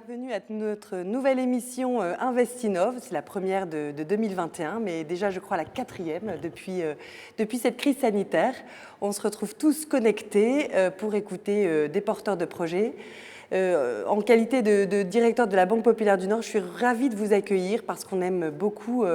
Bienvenue à notre nouvelle émission Investinov. C'est la première de 2021, mais déjà, je crois, la quatrième depuis cette crise sanitaire. On se retrouve tous connectés pour écouter des porteurs de projets. En qualité de directeur de la Banque Populaire du Nord, je suis ravie de vous accueillir parce qu'on aime beaucoup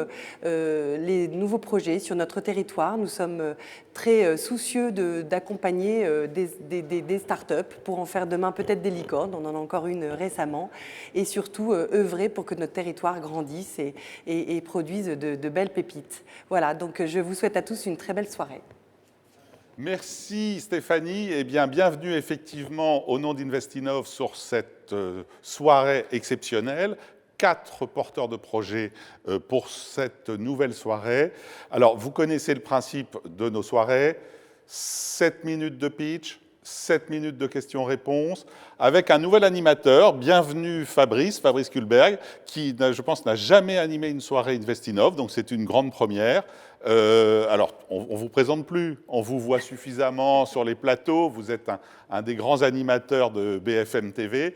les nouveaux projets sur notre territoire. Nous sommes très soucieux d'accompagner des startups pour en faire demain peut-être des licornes. On en a encore une récemment. Et surtout œuvrer pour que notre territoire grandisse et produise de belles pépites. Voilà, donc je vous souhaite à tous une très belle soirée. Merci Stéphanie. Eh bien, bienvenue effectivement au nom d'Investinov sur cette soirée exceptionnelle. 4 porteurs de projets pour cette nouvelle soirée. Alors, vous connaissez le principe de nos soirées. 7 minutes de pitch, 7 minutes de questions-réponses, avec un nouvel animateur. Bienvenue Fabrice Kullberg, qui, je pense, n'a jamais animé une soirée Investinov, donc c'est une grande première. Alors, on ne vous présente plus, on vous voit suffisamment sur les plateaux, vous êtes un des grands animateurs de BFM TV,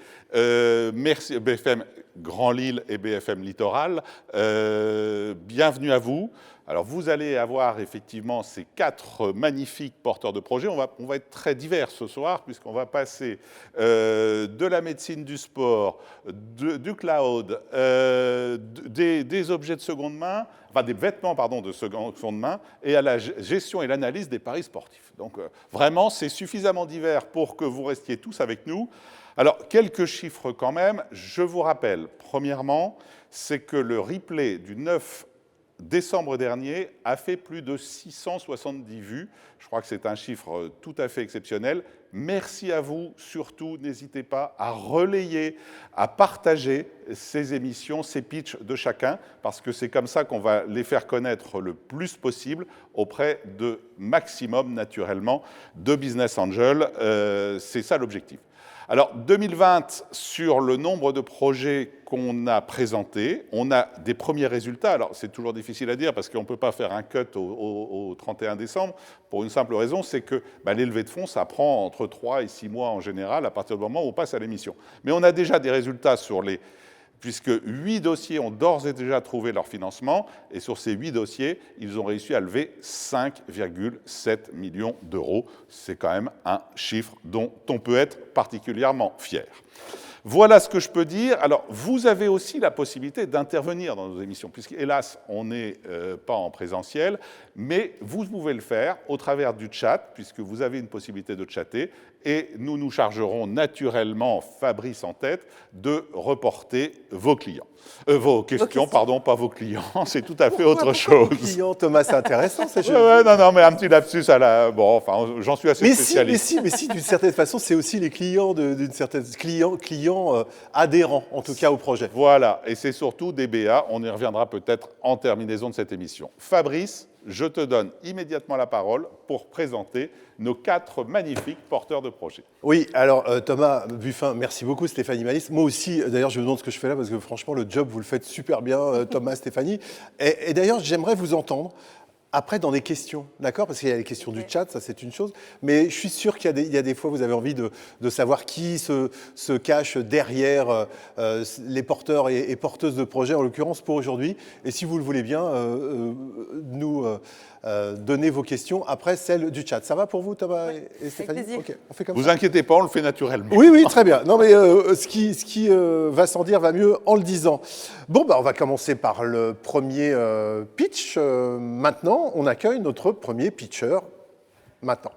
merci, BFM Grand Lille et BFM Littoral, bienvenue à vous. Alors, vous allez avoir effectivement ces 4 magnifiques porteurs de projets. On va être très divers ce soir, puisqu'on va passer de la médecine du sport, du cloud, des objets de seconde main, enfin des vêtements pardon, de seconde main, et à la gestion et l'analyse des paris sportifs. Donc, vraiment, c'est suffisamment divers pour que vous restiez tous avec nous. Alors, quelques chiffres quand même. Je vous rappelle, premièrement, c'est que le replay du 9 décembre dernier a fait plus de 670 vues. Je crois que c'est un chiffre tout à fait exceptionnel. Merci à vous. Surtout, n'hésitez pas à relayer, à partager ces émissions, ces pitchs de chacun, parce que c'est comme ça qu'on va les faire connaître le plus possible auprès de maximum, naturellement, de business angels. C'est ça l'objectif. Alors, 2020, sur le nombre de projets qu'on a présentés, on a des premiers résultats. Alors, c'est toujours difficile à dire parce qu'on ne peut pas faire un cut au 31 décembre pour une simple raison, c'est que les levées de fonds, ça prend entre 3 et 6 mois en général à partir du moment où on passe à l'émission. Mais on a déjà des résultats puisque 8 dossiers ont d'ores et déjà trouvé leur financement, et sur ces 8 dossiers, ils ont réussi à lever 5,7 millions d'euros. C'est quand même un chiffre dont on peut être particulièrement fier. Voilà ce que je peux dire. Alors, vous avez aussi la possibilité d'intervenir dans nos émissions, puisqu'hélas, on n'est pas en présentiel, mais vous pouvez le faire au travers du chat, puisque vous avez une possibilité de chatter, et nous nous chargerons naturellement, Fabrice en tête, de reporter vos clients. Vos questions, pardon, pas vos clients, c'est tout à fait autre chose. Clients, Thomas, c'est intéressant, ces choses. Non, mais un petit lapsus à la... Bon, enfin, j'en suis assez spécialiste. Mais si, d'une certaine façon, c'est aussi les clients d'une certaine... clients adhérents, en tout cas, au projet. Voilà, et c'est surtout des BA, on y reviendra peut-être en terminaison de cette émission. Fabrice, je te donne immédiatement la parole pour présenter nos 4 magnifiques porteurs de projets. Oui, alors Thomas Buffin, merci beaucoup Stéphanie Malice. Moi aussi, d'ailleurs, je me demande ce que je fais là parce que franchement, le job, vous le faites super bien, Thomas, Stéphanie. Et d'ailleurs, j'aimerais vous entendre après dans des questions, d'accord? Parce qu'il y a les questions du chat, ça c'est une chose. Mais je suis sûr qu'il y a des fois, vous avez envie de savoir qui se cache derrière les porteurs et porteuses de projets, en l'occurrence pour aujourd'hui. Et si vous le voulez bien, nous donner vos questions après celle du chat. Ça va pour vous, Thomas et Stéphanie? Avec plaisir. Okay, on fait comme vous ça. inquiétez pas, on le fait naturellement. Oui, très bien. Non, mais ce qui va sans dire va mieux en le disant. Bon, on va commencer par le premier pitch. Maintenant, on accueille notre premier pitcher. Maintenant.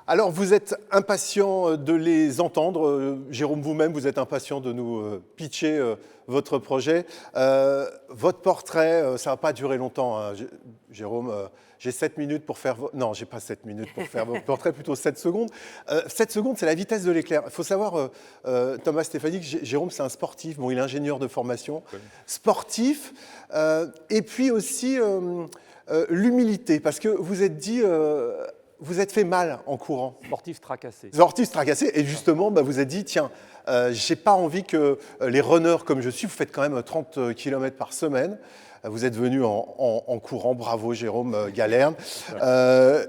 Alors, vous êtes impatient de les entendre. Jérôme, vous-même, vous êtes impatient de nous pitcher votre projet. Votre portrait, ça ne va pas durer longtemps, hein. Jérôme. J'ai 7 minutes pour faire... Non, j'ai pas 7 minutes pour faire votre portrait, plutôt 7 secondes. 7 secondes, c'est la vitesse de l'éclair. Il faut savoir, Thomas, Stéphanie, que Jérôme, c'est un sportif. Bon, il est ingénieur de formation. Okay. Sportif. Et puis aussi l'humilité, parce que vous êtes dit... vous êtes fait mal en courant. Sportif tracassé. Sportif tracassé, et justement, vous avez dit, tiens, j'ai pas envie que les runners comme je suis, vous faites quand même 30 km par semaine, vous êtes venu en courant, bravo Jérôme Galerne.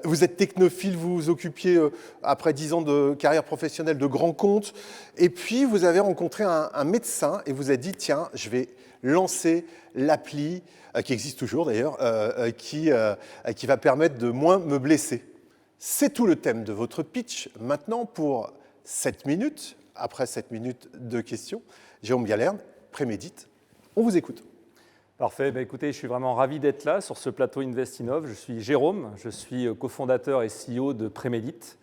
Vous êtes technophile, vous vous occupiez, après 10 ans de carrière professionnelle, de grands comptes, et puis vous avez rencontré un médecin et vous avez dit, tiens, je vais lancer l'appli, qui existe toujours d'ailleurs, qui va permettre de moins me blesser. C'est tout le thème de votre pitch. Maintenant, pour 7 minutes, après 7 minutes de questions, Jérôme Galerne, Prémédite, on vous écoute. Parfait, écoutez, je suis vraiment ravi d'être là sur ce plateau Investinov. Je suis Jérôme, je suis cofondateur et CEO de Prémédite.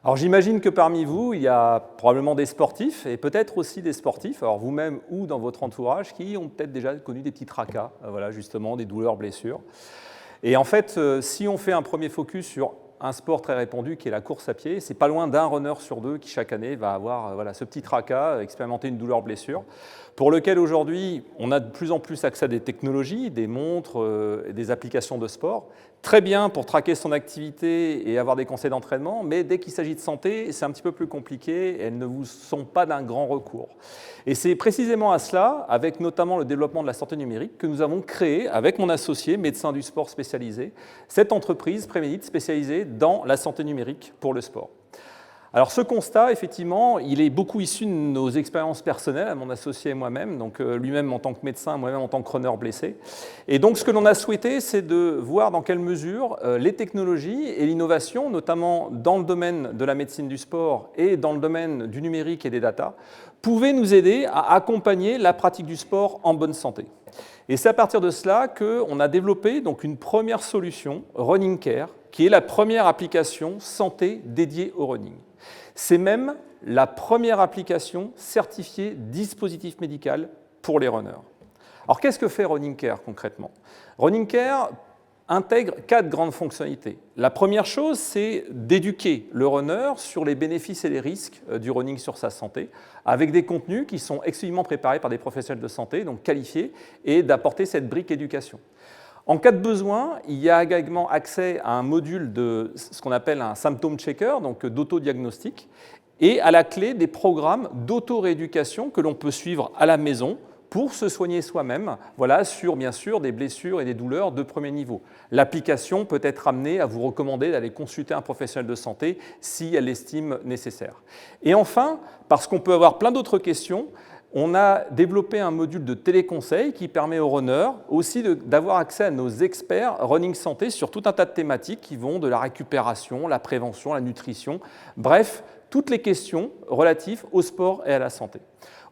Alors j'imagine que parmi vous, il y a probablement des sportifs et peut-être aussi des sportifs, alors vous-même ou dans votre entourage, qui ont peut-être déjà connu des petits tracas, voilà, justement, des douleurs, blessures. Et en fait, si on fait un premier focus sur un sport très répandu qui est la course à pied, c'est pas loin d'un runner sur 2 qui chaque année va avoir voilà, ce petit tracas, expérimenter une douleur, blessure, pour lequel aujourd'hui on a de plus en plus accès à des technologies, des montres, des applications de sport, très bien pour traquer son activité et avoir des conseils d'entraînement, mais dès qu'il s'agit de santé, c'est un petit peu plus compliqué et elles ne vous sont pas d'un grand recours. Et c'est précisément à cela, avec notamment le développement de la santé numérique, que nous avons créé, avec mon associé, médecin du sport spécialisé, cette entreprise Prémédite spécialisée dans la santé numérique pour le sport. Alors ce constat, effectivement, il est beaucoup issu de nos expériences personnelles, à mon associé et moi-même, donc lui-même en tant que médecin, moi-même en tant que runner blessé. Et donc ce que l'on a souhaité, c'est de voir dans quelle mesure les technologies et l'innovation, notamment dans le domaine de la médecine du sport et dans le domaine du numérique et des data, pouvaient nous aider à accompagner la pratique du sport en bonne santé. Et c'est à partir de cela qu'on a développé donc une première solution, Running Care, qui est la première application santé dédiée au running. C'est même la première application certifiée dispositif médical pour les runners. Alors qu'est-ce que fait Running Care concrètement? Running Care intègre 4 grandes fonctionnalités. La première chose, c'est d'éduquer le runner sur les bénéfices et les risques du running sur sa santé, avec des contenus qui sont exclusivement préparés par des professionnels de santé, donc qualifiés, et d'apporter cette brique éducation. En cas de besoin, il y a également accès à un module de ce qu'on appelle un symptôme checker, donc d'autodiagnostic, et à la clé des programmes d'auto-rééducation que l'on peut suivre à la maison pour se soigner soi-même, voilà, sur bien sûr des blessures et des douleurs de premier niveau. L'application peut être amenée à vous recommander d'aller consulter un professionnel de santé si elle l'estime nécessaire. Et enfin, parce qu'on peut avoir plein d'autres questions, on a développé un module de téléconseil qui permet aux runners aussi d'avoir accès à nos experts running santé sur tout un tas de thématiques qui vont de la récupération, la prévention, la nutrition, bref, toutes les questions relatives au sport et à la santé.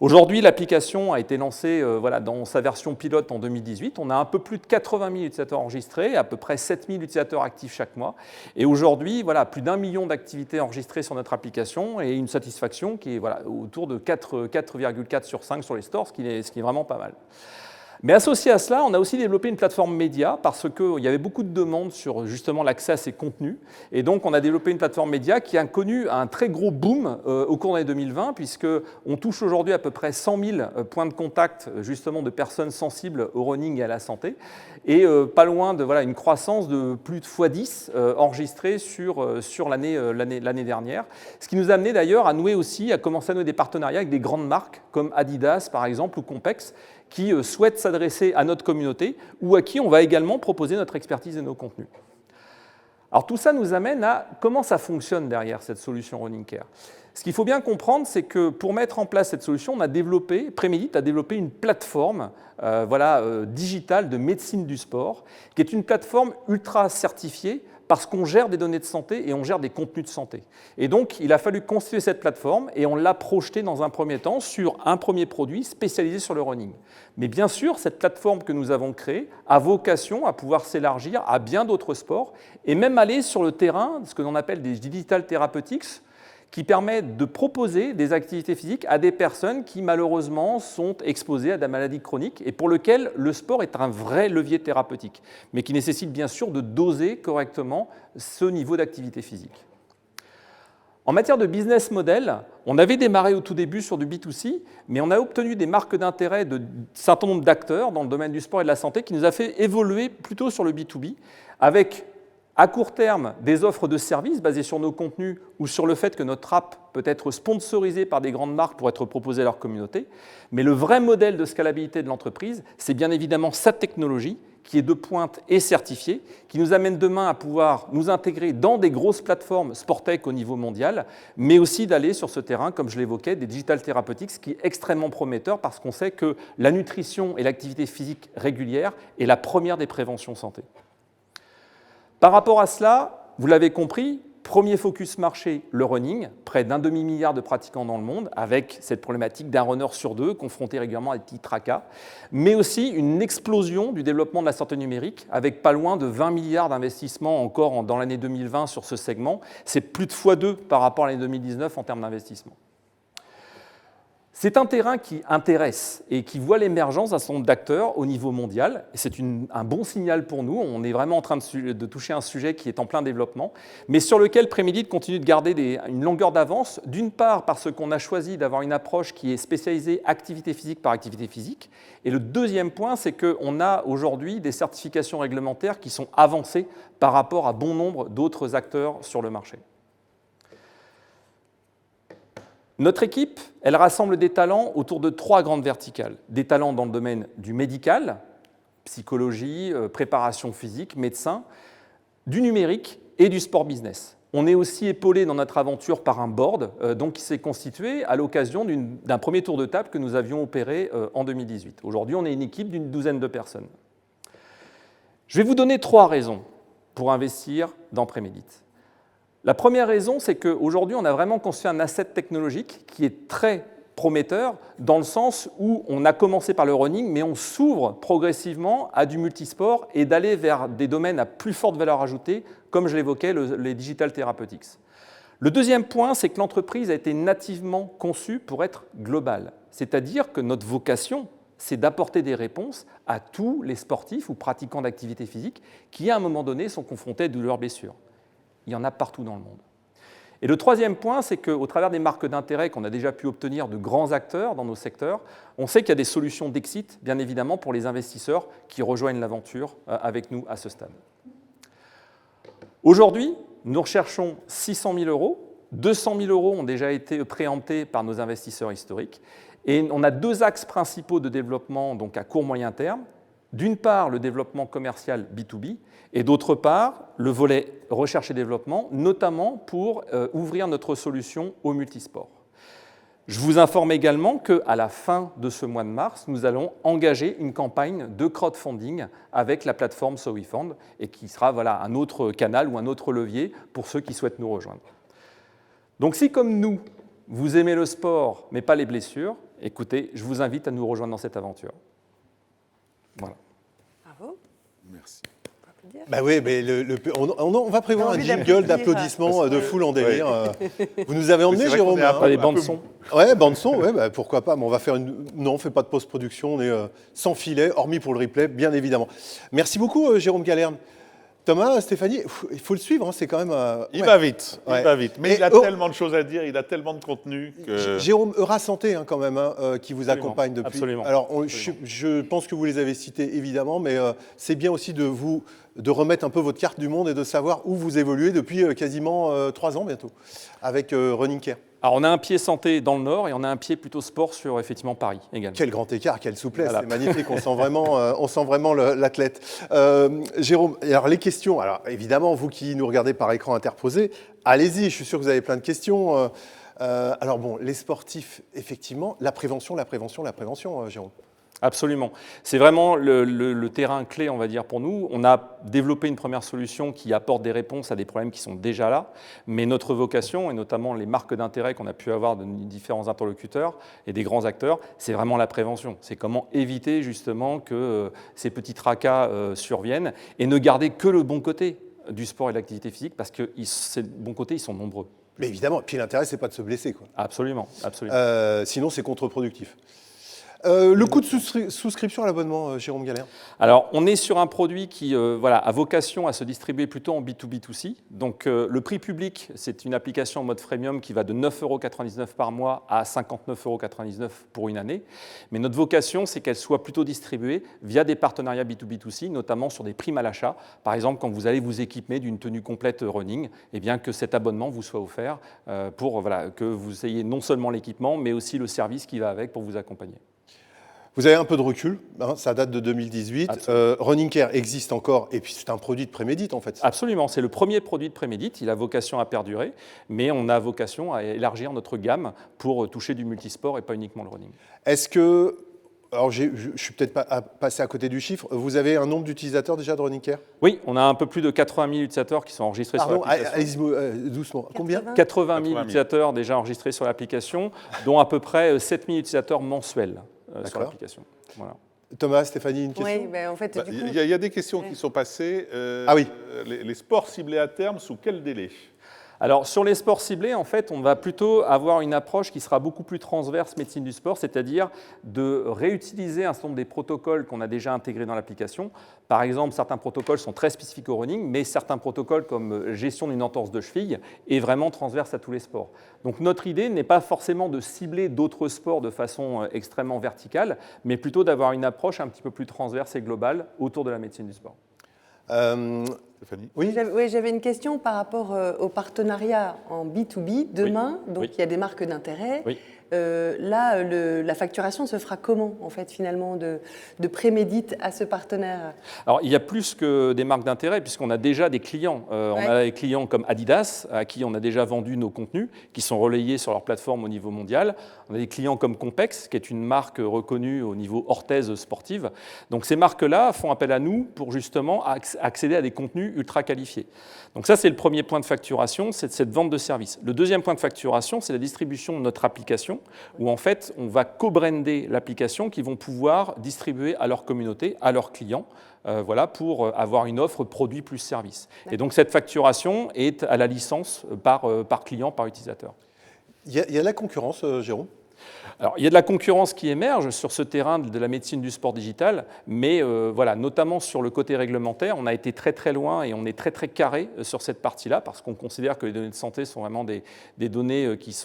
Aujourd'hui, l'application a été lancée dans sa version pilote en 2018. On a un peu plus de 80 000 utilisateurs enregistrés, à peu près 7 000 utilisateurs actifs chaque mois. Et aujourd'hui, plus d'1 million d'activités enregistrées sur notre application et une satisfaction qui est autour de 4,4 sur 5 sur les stores, ce qui est vraiment pas mal. Mais associé à cela, on a aussi développé une plateforme média parce qu'il y avait beaucoup de demandes sur justement l'accès à ces contenus. Et donc, on a développé une plateforme média qui a connu un très gros boom au cours de l'année 2020 puisqu'on touche aujourd'hui à peu près 100 000 points de contact justement de personnes sensibles au running et à la santé. Et pas loin de une croissance de plus de x10 enregistrée sur l'année dernière. Ce qui nous a amené d'ailleurs à commencer à nouer des partenariats avec des grandes marques comme Adidas par exemple ou Compex qui souhaitent s'adresser à notre communauté ou à qui on va également proposer notre expertise et nos contenus. Alors tout ça nous amène à comment ça fonctionne derrière cette solution Running Care. Ce qu'il faut bien comprendre, c'est que pour mettre en place cette solution, Prémédite a développé une plateforme digitale de médecine du sport, qui est une plateforme ultra certifiée parce qu'on gère des données de santé et on gère des contenus de santé. Et donc, il a fallu constituer cette plateforme et on l'a projetée dans un premier temps sur un premier produit spécialisé sur le running. Mais bien sûr, cette plateforme que nous avons créée a vocation à pouvoir s'élargir à bien d'autres sports et même aller sur le terrain, ce que l'on appelle des digital therapeutics, qui permettent de proposer des activités physiques à des personnes qui malheureusement sont exposées à des maladies chroniques et pour lesquelles le sport est un vrai levier thérapeutique, mais qui nécessite bien sûr de doser correctement ce niveau d'activité physique. En matière de business model, on avait démarré au tout début sur du B2C, mais on a obtenu des marques d'intérêt d'un certain nombre d'acteurs dans le domaine du sport et de la santé qui nous a fait évoluer plutôt sur le B2B avec À court terme, des offres de services basées sur nos contenus ou sur le fait que notre app peut être sponsorisée par des grandes marques pour être proposée à leur communauté. Mais le vrai modèle de scalabilité de l'entreprise, c'est bien évidemment sa technologie qui est de pointe et certifiée, qui nous amène demain à pouvoir nous intégrer dans des grosses plateformes Sportech au niveau mondial, mais aussi d'aller sur ce terrain, comme je l'évoquais, des digital therapeutics, ce qui est extrêmement prometteur parce qu'on sait que la nutrition et l'activité physique régulière est la première des préventions santé. Par rapport à cela, vous l'avez compris, premier focus marché, le running, près d'1 demi-milliard de pratiquants dans le monde, avec cette problématique d'un runner sur 2, confronté régulièrement à des petits tracas, mais aussi une explosion du développement de la santé numérique, avec pas loin de 20 milliards d'investissements encore dans l'année 2020 sur ce segment. C'est plus de x2 par rapport à l'année 2019 en termes d'investissement. C'est un terrain qui intéresse et qui voit l'émergence d'un certain nombre d'acteurs au niveau mondial. Et c'est un bon signal pour nous. On est vraiment en train de toucher un sujet qui est en plein développement, mais sur lequel Prémédite continue de garder une longueur d'avance, d'une part parce qu'on a choisi d'avoir une approche qui est spécialisée activité physique par activité physique. Et le deuxième point, c'est qu'on a aujourd'hui des certifications réglementaires qui sont avancées par rapport à bon nombre d'autres acteurs sur le marché. Notre équipe, elle rassemble des talents autour de 3 grandes verticales. Des talents dans le domaine du médical, psychologie, préparation physique, médecin, du numérique et du sport business. On est aussi épaulé dans notre aventure par un board qui s'est constitué à l'occasion d'un premier tour de table que nous avions opéré en 2018. Aujourd'hui, on est une équipe d'une douzaine de personnes. Je vais vous donner 3 raisons pour investir dans Prémédite. La première raison, c'est qu'aujourd'hui, on a vraiment construit un asset technologique qui est très prometteur dans le sens où on a commencé par le running, mais on s'ouvre progressivement à du multisport et d'aller vers des domaines à plus forte valeur ajoutée, comme je l'évoquais, les digital therapeutics. Le deuxième point, c'est que l'entreprise a été nativement conçue pour être globale, c'est-à-dire que notre vocation, c'est d'apporter des réponses à tous les sportifs ou pratiquants d'activité physique qui, à un moment donné, sont confrontés à de douleurs blessures. Il y en a partout dans le monde. Et le troisième point, c'est qu'au travers des marques d'intérêt qu'on a déjà pu obtenir de grands acteurs dans nos secteurs, on sait qu'il y a des solutions d'exit, bien évidemment, pour les investisseurs qui rejoignent l'aventure avec nous à ce stade. Aujourd'hui, nous recherchons 600 000 €. 200 000 € ont déjà été préemptés par nos investisseurs historiques. Et on a 2 axes principaux de développement donc à court-moyen terme. D'une part, le développement commercial B2B, et d'autre part, le volet recherche et développement, notamment pour ouvrir notre solution au multisport. Je vous informe également qu'à la fin de ce mois de mars, nous allons engager une campagne de crowdfunding avec la plateforme SoWeFund, et qui sera un autre canal ou un autre levier pour ceux qui souhaitent nous rejoindre. Donc si, comme nous, vous aimez le sport, mais pas les blessures, écoutez, je vous invite à nous rejoindre dans cette aventure. Voilà. Bravo. Merci. Bah oui, mais on va prévoir un jingle d'applaudissements de foule en délire. Vous nous avez emmenés, Jérôme. Pas les bandes son. Ouais, bande son, ouais, bah, pourquoi pas. Mais on va faire Non, on fait pas de post-production, on est sans filet, hormis pour le replay, bien évidemment. Merci beaucoup, Jérôme Galerne. Thomas, Stéphanie, il faut le suivre, hein, c'est quand même... Il va vite, mais il a tellement de choses à dire, il a tellement de contenu que... Jérôme, Eura Santé, quand même, qui vous accompagne depuis... Absolument. Alors, je pense que vous les avez cités, évidemment, mais c'est bien aussi de remettre un peu votre carte du monde et de savoir où vous évoluez depuis quasiment 3 ans bientôt, avec Running Care. Alors, on a un pied santé dans le Nord et on a un pied plutôt sport sur, effectivement, Paris également. Quel grand écart, quelle souplesse, Voilà. C'est magnifique, on sent vraiment l'athlète. Jérôme, alors les questions, alors évidemment, vous qui nous regardez par écran interposé, allez-y, je suis sûr que vous avez plein de questions. Alors bon, les sportifs, effectivement, la prévention, Jérôme. Absolument. C'est vraiment le terrain clé, on va dire, pour nous. On a développé une première solution qui apporte des réponses à des problèmes qui sont déjà là, mais notre vocation, et notamment les marques d'intérêt qu'on a pu avoir de différents interlocuteurs et des grands acteurs, c'est vraiment la prévention. C'est comment éviter justement que ces petits tracas surviennent et ne garder que le bon côté du sport et de l'activité physique, parce que ces bons côtés, ils sont nombreux. Mais évidemment, puis l'intérêt, c'est pas de se blesser, quoi. Absolument, absolument. Sinon, c'est contre-productif. Le coût de souscription à l'abonnement, Jérôme Galère? Alors, on est sur un produit qui voilà, a vocation à se distribuer plutôt en B2B2C. Donc, le prix public, c'est une application en mode freemium qui va de 9,99 € par mois à 59,99 € pour une année. Mais notre vocation, c'est qu'elle soit plutôt distribuée via des partenariats B2B2C, notamment sur des primes à l'achat. Par exemple, quand vous allez vous équiper d'une tenue complète running, eh bien, que cet abonnement vous soit offert pour voilà, que vous ayez non seulement l'équipement, mais aussi le service qui va avec pour vous accompagner. Vous avez un peu de recul, hein, ça date de 2018. Running Care existe encore, et puis c'est un produit de Prémédit en fait. Absolument, c'est le premier produit de Prémédit, il a vocation à perdurer, mais on a vocation à élargir notre gamme pour toucher du multisport et pas uniquement le running. Est-ce que, alors je suis peut-être pas passé à côté du chiffre, vous avez un nombre d'utilisateurs déjà de Running Care? Oui, on a un peu plus de 80 000 utilisateurs qui sont enregistrés sur l'application. Allez-y doucement, combien? 80 000 utilisateurs déjà enregistrés sur l'application, dont à peu près 7 000 utilisateurs mensuels sur l'application. Voilà. Thomas, Stéphanie, une question? Oui, ben en fait, du coup... Il y a des questions qui sont passées. Ah oui. Les sports ciblés à terme, sous quel délai? Alors, sur les sports ciblés, en fait, on va plutôt avoir une approche qui sera beaucoup plus transverse médecine du sport, c'est-à-dire de réutiliser un certain nombre des protocoles qu'on a déjà intégrés dans l'application. Par exemple, certains protocoles sont très spécifiques au running, mais certains protocoles comme gestion d'une entorse de cheville est vraiment transverse à tous les sports. Donc, notre idée n'est pas forcément de cibler d'autres sports de façon extrêmement verticale, mais plutôt d'avoir une approche un petit peu plus transverse et globale autour de la médecine du sport. Stéphanie? Oui, j'avais une question par rapport au partenariat en B2B demain. Oui. Donc, il y a des marques d'intérêt. Oui. Là, la facturation se fera comment, en fait, finalement, de Prémédit à ce partenaire? Alors, il y a plus que des marques d'intérêt, puisqu'on a déjà des clients. On a des clients comme Adidas, à qui on a déjà vendu nos contenus, qui sont relayés sur leur plateforme au niveau mondial. On a des clients comme Compex, qui est une marque reconnue au niveau orthèse sportive. Donc, ces marques-là font appel à nous pour justement accéder à des contenus ultra qualifiés. Donc ça, c'est le premier point de facturation, c'est cette vente de services. Le deuxième point de facturation, c'est la distribution de notre application, où en fait, on va co-brander l'application qu'ils vont pouvoir distribuer à leur communauté, à leurs clients, voilà, pour avoir une offre produit plus service. Et donc cette facturation est à la licence par client, par utilisateur. Il y a la concurrence, Jérôme? Alors, il y a de la concurrence qui émerge sur ce terrain de la médecine du sport digital, mais voilà, notamment sur le côté réglementaire, on a été très très loin et on est très très carré sur cette partie-là, parce qu'on considère que les données de santé sont vraiment des données qui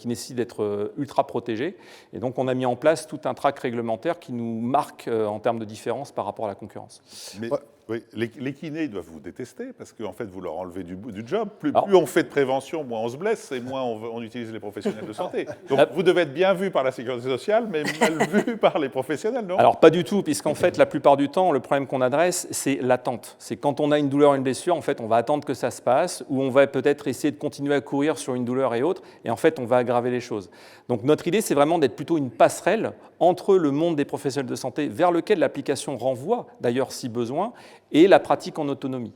nécessitent d'être ultra protégées. Et donc, on a mis en place tout un track réglementaire qui nous marque en termes de différence par rapport à la concurrence. Mais, oui, les kinés doivent vous détester parce qu'en fait, vous leur enlevez du job. Plus on fait de prévention, moins on se blesse et moins on utilise les professionnels de santé. Donc, vous devez être bien vu par la sécurité sociale, mais mal vu par les professionnels, non? Alors, pas du tout, puisqu'en fait, la plupart du temps, le problème qu'on adresse, c'est l'attente. C'est quand on a une douleur, une blessure, en fait, on va attendre que ça se passe, ou on va peut-être essayer de continuer à courir sur une douleur et autres, et en fait, on va aggraver les choses. Donc, notre idée, c'est vraiment d'être plutôt une passerelle entre le monde des professionnels de santé, vers lequel l'application renvoie, d'ailleurs, si besoin, et la pratique en autonomie.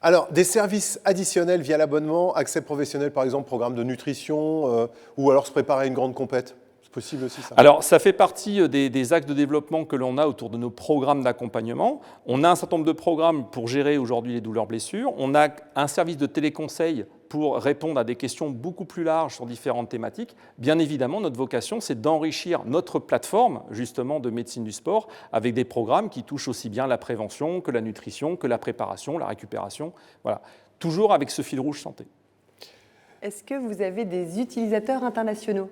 Alors, des services additionnels via l'abonnement, accès professionnel par exemple, programme de nutrition, ou alors se préparer à une grande compète? C'est possible aussi ça? Alors, ça fait partie des axes de développement que l'on a autour de nos programmes d'accompagnement. On a un certain nombre de programmes pour gérer aujourd'hui les douleurs-blessures. On a un service de téléconseil pour répondre à des questions beaucoup plus larges sur différentes thématiques. Bien évidemment, notre vocation, c'est d'enrichir notre plateforme, justement, de médecine du sport, avec des programmes qui touchent aussi bien la prévention que la nutrition, que la préparation, la récupération. Voilà. Toujours avec ce fil rouge santé. Est-ce que vous avez des utilisateurs internationaux?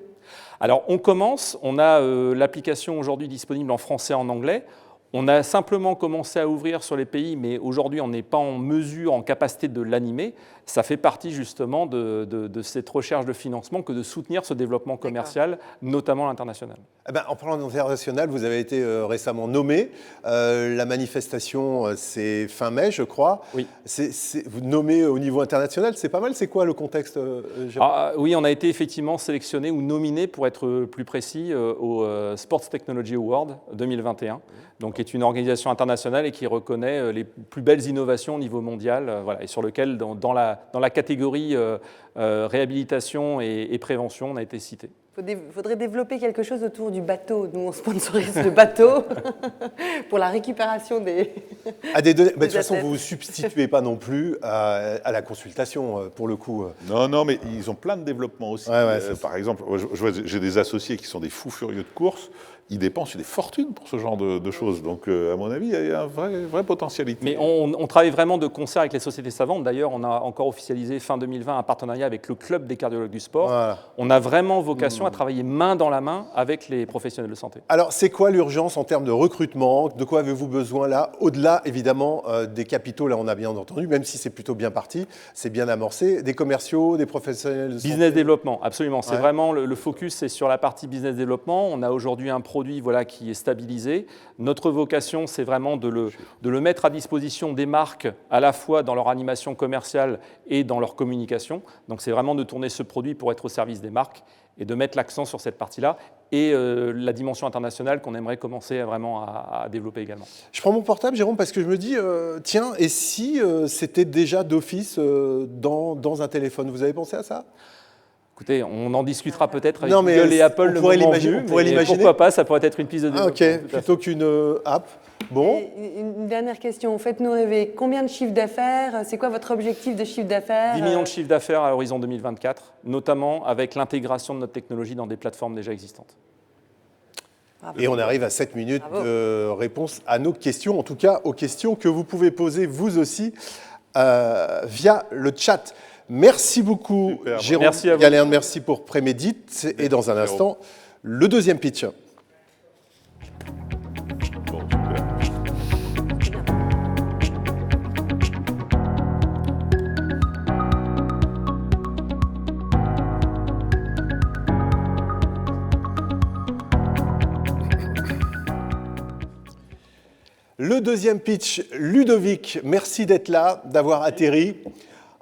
Alors, on commence. On a l'application aujourd'hui disponible en français et en anglais. On a simplement commencé à ouvrir sur les pays, mais aujourd'hui, on n'est pas en mesure, en capacité de l'animer. Ça fait partie justement de cette recherche de financement que de soutenir ce développement commercial, notamment à l'international. Eh ben, en parlant d'international, vous avez été récemment nommé. La manifestation, c'est fin mai, je crois. Oui. Vous nommez au niveau international, c'est pas mal. C'est quoi le contexte, Jérôme? Oui, on a été effectivement sélectionné ou nominé, pour être plus précis, au Sports Technology Award 2021, donc qui est une organisation internationale et qui reconnaît les plus belles innovations au niveau mondial, voilà, et sur lequel, dans la catégorie réhabilitation et prévention, on a été cité. Faudrait développer quelque chose autour du bateau. Nous, on sponsorise le bateau pour la récupération des... Des données. De toute Des façon, athlètes. vous ne vous substituez pas non plus à la consultation, pour le coup. Non, mais ils ont plein de développements aussi. Ouais, c'est ça. Par exemple, j'ai des associés qui sont des fous furieux de course. Ils dépensent des fortunes pour ce genre de choses. Donc, à mon avis, il y a une vraie potentialité. Mais on travaille vraiment de concert avec les sociétés savantes. D'ailleurs, on a encore officialisé fin 2020 un partenariat avec le Club des cardiologues du sport. Voilà. On a vraiment vocation à travailler main dans la main avec les professionnels de santé. Alors, c'est quoi l'urgence en termes de recrutement? De quoi avez-vous besoin là? Au-delà, évidemment, des capitaux, là, on a bien entendu, même si c'est plutôt bien parti, c'est bien amorcé. Des commerciaux, des professionnels de santé. Business développement, absolument. C'est Ouais. vraiment le focus, c'est sur la partie business développement. On a aujourd'hui un produit qui est stabilisé. Notre vocation, c'est vraiment de le mettre à disposition des marques, à la fois dans leur animation commerciale et dans leur communication. Donc, c'est vraiment de tourner ce produit pour être au service des marques et de mettre l'accent sur cette partie-là et la dimension internationale qu'on aimerait commencer vraiment à développer également. Je prends mon portable, Jérôme, parce que je me dis, tiens, et si c'était déjà d'office dans un téléphone? Vous avez pensé à ça? Écoutez, on en discutera peut-être avec Non, mais Google et Apple on le pourrait moment l'imaginer, venu, on pourrait mais l'imaginer. pourquoi pas, ça pourrait être une piste de Ah, développement. ok, tout à fait. plutôt qu'une app. Bon. Et une dernière question, faites-nous rêver. Combien de chiffre d'affaires? C'est quoi votre objectif de chiffre d'affaires? 10 millions de chiffre d'affaires à l'horizon 2024, notamment avec l'intégration de notre technologie dans des plateformes déjà existantes. Bravo. Et on arrive à 7 minutes Bravo. de réponse à nos questions, en tout cas aux questions que vous pouvez poser vous aussi via le chat. Merci beaucoup, Super. Jérôme Merci à vous. Galéen, merci pour Prémédite. Et dans un Jérôme. instant, le deuxième pitch. Bon, super. Le deuxième pitch, Ludovic, merci d'être là, d'avoir atterri.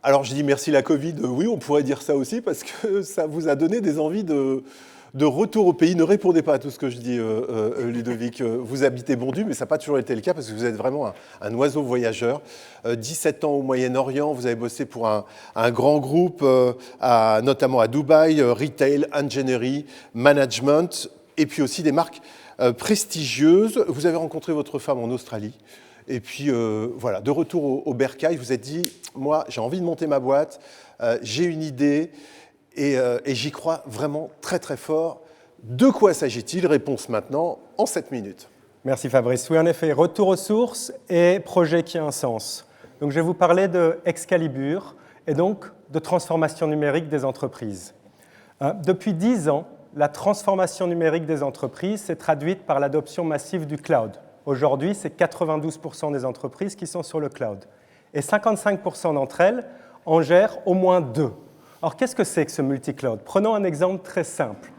Alors je dis merci la Covid, oui on pourrait dire ça aussi parce que ça vous a donné des envies de retour au pays. Ne répondez pas à tout ce que je dis Ludovic, vous habitez Bondu mais ça n'a pas toujours été le cas parce que vous êtes vraiment un oiseau voyageur. 17 ans au Moyen-Orient, vous avez bossé pour un grand groupe, notamment à Dubaï, retail, ingénierie, management et puis aussi des marques prestigieuses. Vous avez rencontré votre femme en Australie. Et puis voilà, de retour au Bercail, vous vous êtes dit, moi j'ai envie de monter ma boîte, j'ai une idée et j'y crois vraiment très très fort. De quoi s'agit-il? Réponse maintenant en 7 minutes. Merci Fabrice. Oui, en effet, retour aux sources et projet qui a un sens. Donc, je vais vous parler de Excalibur et donc de transformation numérique des entreprises. Depuis 10 ans, la transformation numérique des entreprises s'est traduite par l'adoption massive du cloud. Aujourd'hui, c'est 92% des entreprises qui sont sur le cloud. Et 55% d'entre elles en gèrent au moins 2. Alors, qu'est-ce que c'est que ce multi-cloud? Prenons un exemple très simple.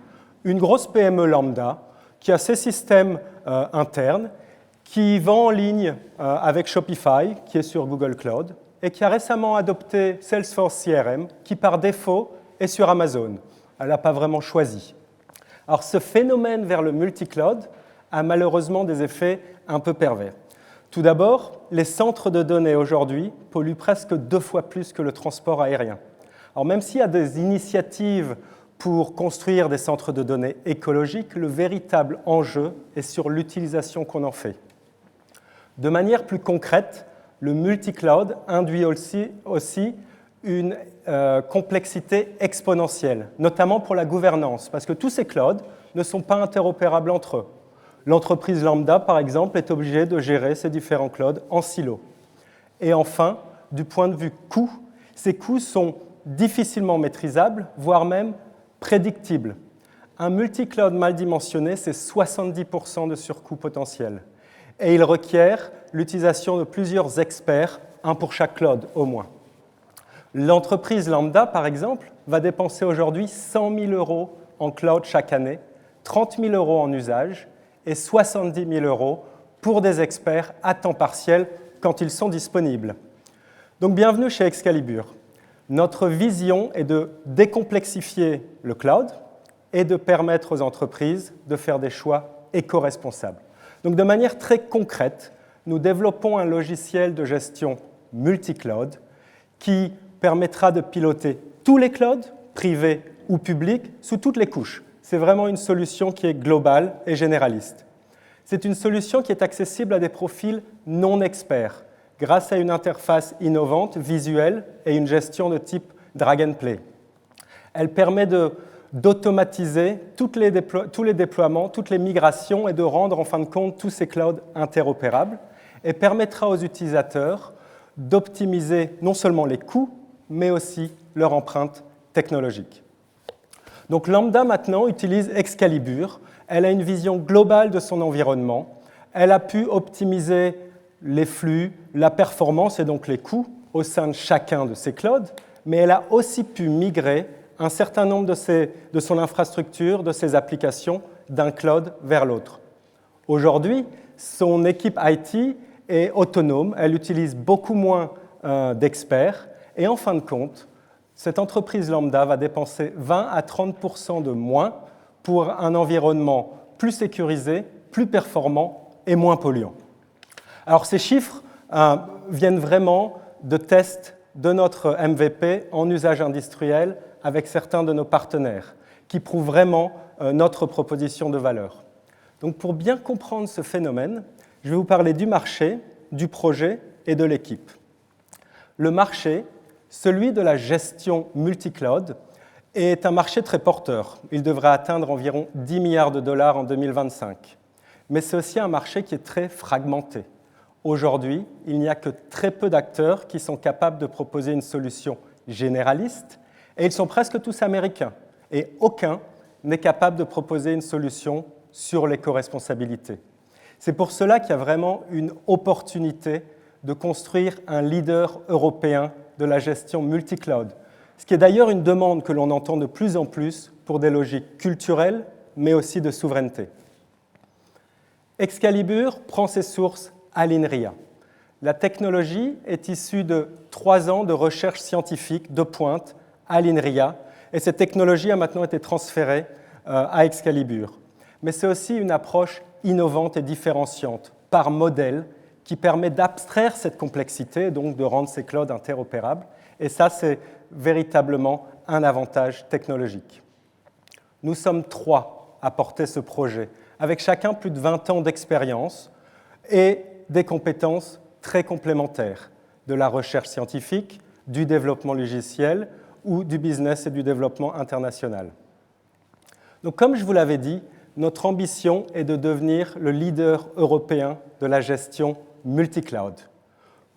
Une grosse PME lambda qui a ses systèmes internes, qui vend en ligne avec Shopify, qui est sur Google Cloud, et qui a récemment adopté Salesforce CRM, qui par défaut est sur Amazon. Elle n'a pas vraiment choisi. Alors, ce phénomène vers le multi-cloud a malheureusement des effets un peu pervers. Tout d'abord, les centres de données aujourd'hui polluent presque 2 fois plus que le transport aérien. Alors, même s'il y a des initiatives pour construire des centres de données écologiques, le véritable enjeu est sur l'utilisation qu'on en fait. De manière plus concrète, le multi-cloud induit aussi une complexité exponentielle, notamment pour la gouvernance, parce que tous ces clouds ne sont pas interopérables entre eux. L'entreprise lambda, par exemple, est obligée de gérer ces différents clouds en silo. Et enfin, du point de vue coût, ces coûts sont difficilement maîtrisables, voire même prédictibles. Un multi-cloud mal dimensionné, c'est 70% de surcoût potentiel. Et il requiert l'utilisation de plusieurs experts, un pour chaque cloud au moins. L'entreprise lambda, par exemple, va dépenser aujourd'hui 100 000 € en cloud chaque année, 30 000 € en usage et 70 000 € pour des experts à temps partiel quand ils sont disponibles. Donc bienvenue chez Excalibur. Notre vision est de décomplexifier le cloud et de permettre aux entreprises de faire des choix éco-responsables. Donc de manière très concrète, nous développons un logiciel de gestion multi-cloud qui permettra de piloter tous les clouds, privés ou publics, sous toutes les couches. c'est vraiment une solution qui est globale et généraliste. C'est une solution qui est accessible à des profils non experts, grâce à une interface innovante, visuelle et une gestion de type drag and play. Elle permet d'automatiser tous les déploiements, toutes les migrations et de rendre en fin de compte tous ces clouds interopérables et permettra aux utilisateurs d'optimiser non seulement les coûts, mais aussi leur empreinte technologique. Donc Lambda maintenant utilise Excalibur. Elle a une vision globale de son environnement. Elle a pu optimiser les flux, la performance et donc les coûts au sein de chacun de ces clouds, mais elle a aussi pu migrer un certain nombre de son infrastructure, de ses applications, d'un cloud vers l'autre. Aujourd'hui, son équipe IT est autonome, elle utilise beaucoup moins d'experts, et en fin de compte, cette entreprise lambda va dépenser 20 à 30% de moins pour un environnement plus sécurisé, plus performant et moins polluant. Alors ces chiffres viennent vraiment de tests de notre MVP en usage industriel avec certains de nos partenaires, qui prouvent vraiment notre proposition de valeur. Donc pour bien comprendre ce phénomène, je vais vous parler du marché, du projet et de l'équipe. Le marché, celui de la gestion multi-cloud, est un marché très porteur. Il devrait atteindre environ 10 milliards de dollars en 2025. Mais c'est aussi un marché qui est très fragmenté. Aujourd'hui, il n'y a que très peu d'acteurs qui sont capables de proposer une solution généraliste, et ils sont presque tous américains, et aucun n'est capable de proposer une solution sur l'éco-responsabilité. C'est pour cela qu'il y a vraiment une opportunité de construire un leader européen de la gestion multi-cloud, ce qui est d'ailleurs une demande que l'on entend de plus en plus pour des logiques culturelles, mais aussi de souveraineté. Excalibur prend ses sources à l'INRIA. La technologie est issue de 3 ans de recherche scientifique de pointe à l'INRIA, et cette technologie a maintenant été transférée à Excalibur. Mais c'est aussi une approche innovante et différenciante par modèle qui permet d'abstraire cette complexité et donc de rendre ces clouds interopérables. Et ça, c'est véritablement un avantage technologique. Nous sommes 3 à porter ce projet, avec chacun plus de 20 ans d'expérience et des compétences très complémentaires, de la recherche scientifique, du développement logiciel ou du business et du développement international. Donc, comme je vous l'avais dit, notre ambition est de devenir le leader européen de la gestion multi-cloud.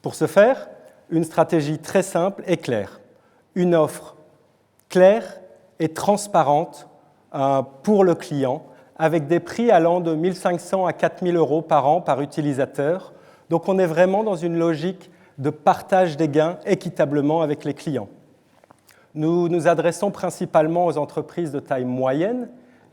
Pour ce faire, une stratégie très simple et claire. Une offre claire et transparente pour le client, avec des prix allant de 1 500 à 4 000 € par an par utilisateur. Donc on est vraiment dans une logique de partage des gains équitablement avec les clients. Nous nous adressons principalement aux entreprises de taille moyenne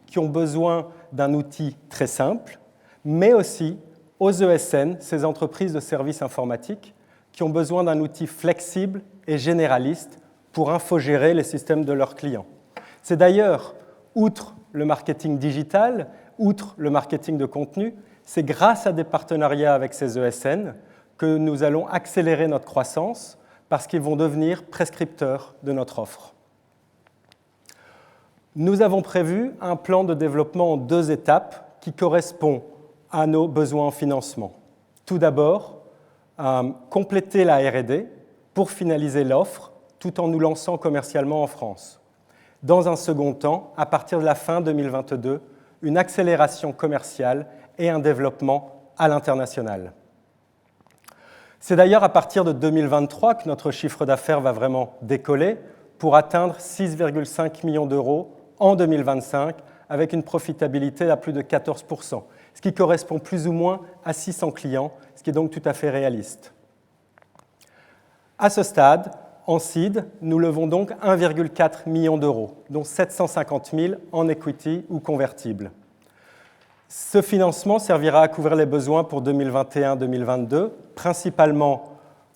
qui ont besoin d'un outil très simple, mais aussi aux ESN, ces entreprises de services informatiques, qui ont besoin d'un outil flexible et généraliste pour infogérer les systèmes de leurs clients. C'est d'ailleurs, outre le marketing digital, outre le marketing de contenu, c'est grâce à des partenariats avec ces ESN que nous allons accélérer notre croissance parce qu'ils vont devenir prescripteurs de notre offre. Nous avons prévu un plan de développement en 2 étapes qui correspond à nos besoins en financement. Tout d'abord, compléter la R&D pour finaliser l'offre tout en nous lançant commercialement en France. Dans un second temps, à partir de la fin 2022, une accélération commerciale et un développement à l'international. C'est d'ailleurs à partir de 2023 que notre chiffre d'affaires va vraiment décoller pour atteindre 6,5 millions d'euros en 2025 avec une profitabilité à plus de 14%, ce qui correspond plus ou moins à 600 clients, ce qui est donc tout à fait réaliste. À ce stade, en seed, nous levons donc 1,4 million d'euros, dont 750 000 en equity ou convertible. Ce financement servira à couvrir les besoins pour 2021-2022, principalement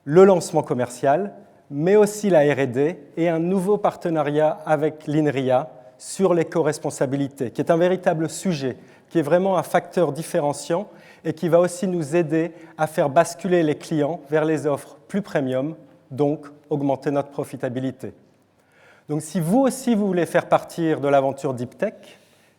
le lancement commercial, mais aussi la R&D et un nouveau partenariat avec l'INRIA sur l'éco-responsabilité, qui est un véritable sujet, qui est vraiment un facteur différenciant et qui va aussi nous aider à faire basculer les clients vers les offres plus premium, donc augmenter notre profitabilité. Donc si vous aussi vous voulez faire partir de l'aventure Deep Tech,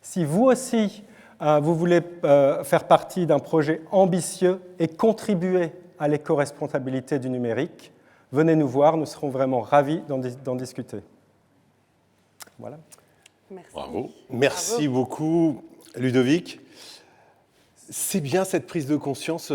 Si vous aussi, vous voulez faire partie d'un projet ambitieux et contribuer à l'éco-responsabilité du numérique, venez nous voir, nous serons vraiment ravis d'en discuter. Voilà. Merci. Bravo. Merci beaucoup, Ludovic. C'est bien cette prise de conscience.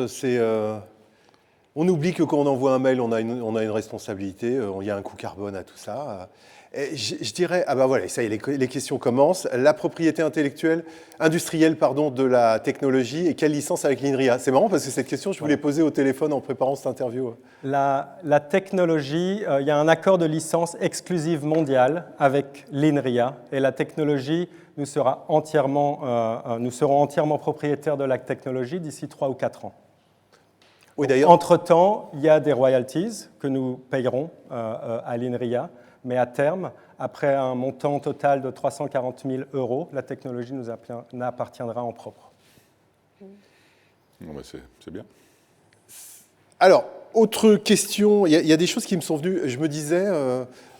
On oublie que quand on envoie un mail, on a une responsabilité. Il y a un coût carbone à tout ça. Et je dirais, ah ben voilà, ça y est, les questions commencent. La propriété industrielle de la technologie et quelle licence avec l'INRIA? C'est marrant parce que cette question, je vous l'ai posée au téléphone en préparant cette interview. La technologie, il y a un accord de licence exclusive mondial avec l'INRIA et la technologie, nous serons entièrement propriétaires de la technologie d'ici 3 ou 4 ans. Oui, d'ailleurs. Entre-temps, il y a des royalties que nous payerons à l'INRIA, mais à terme, après un montant total de 340 000 €, la technologie nous appartiendra en propre. Non, mais c'est bien. Alors, autre question, il y a des choses qui me sont venues. Je me disais,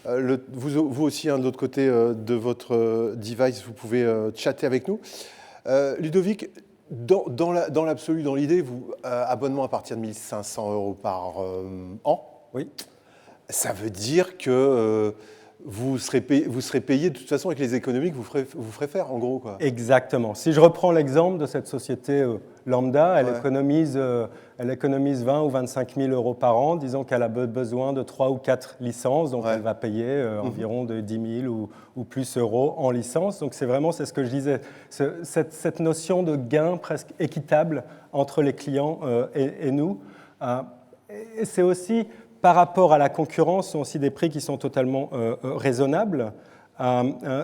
vous aussi, de l'autre côté de votre device, vous pouvez chatter avec nous. Ludovic, dans l'absolu, dans l'idée, abonnement à partir de 1 500 € par an. Oui. Ça veut dire que vous serez payé de toute façon avec les économies que vous ferez faire, en gros, quoi. Exactement. Si je reprends l'exemple de cette société lambda, elle économise 20 ou 25 000 € par an. Disons qu'elle a besoin de 3 ou 4 licences, donc elle va payer environ de 10 000 ou plus euros en licence. Donc c'est ce que je disais, cette notion de gain presque équitable entre les clients et nous. Et c'est aussi, par rapport à la concurrence, ce sont aussi des prix qui sont totalement raisonnables.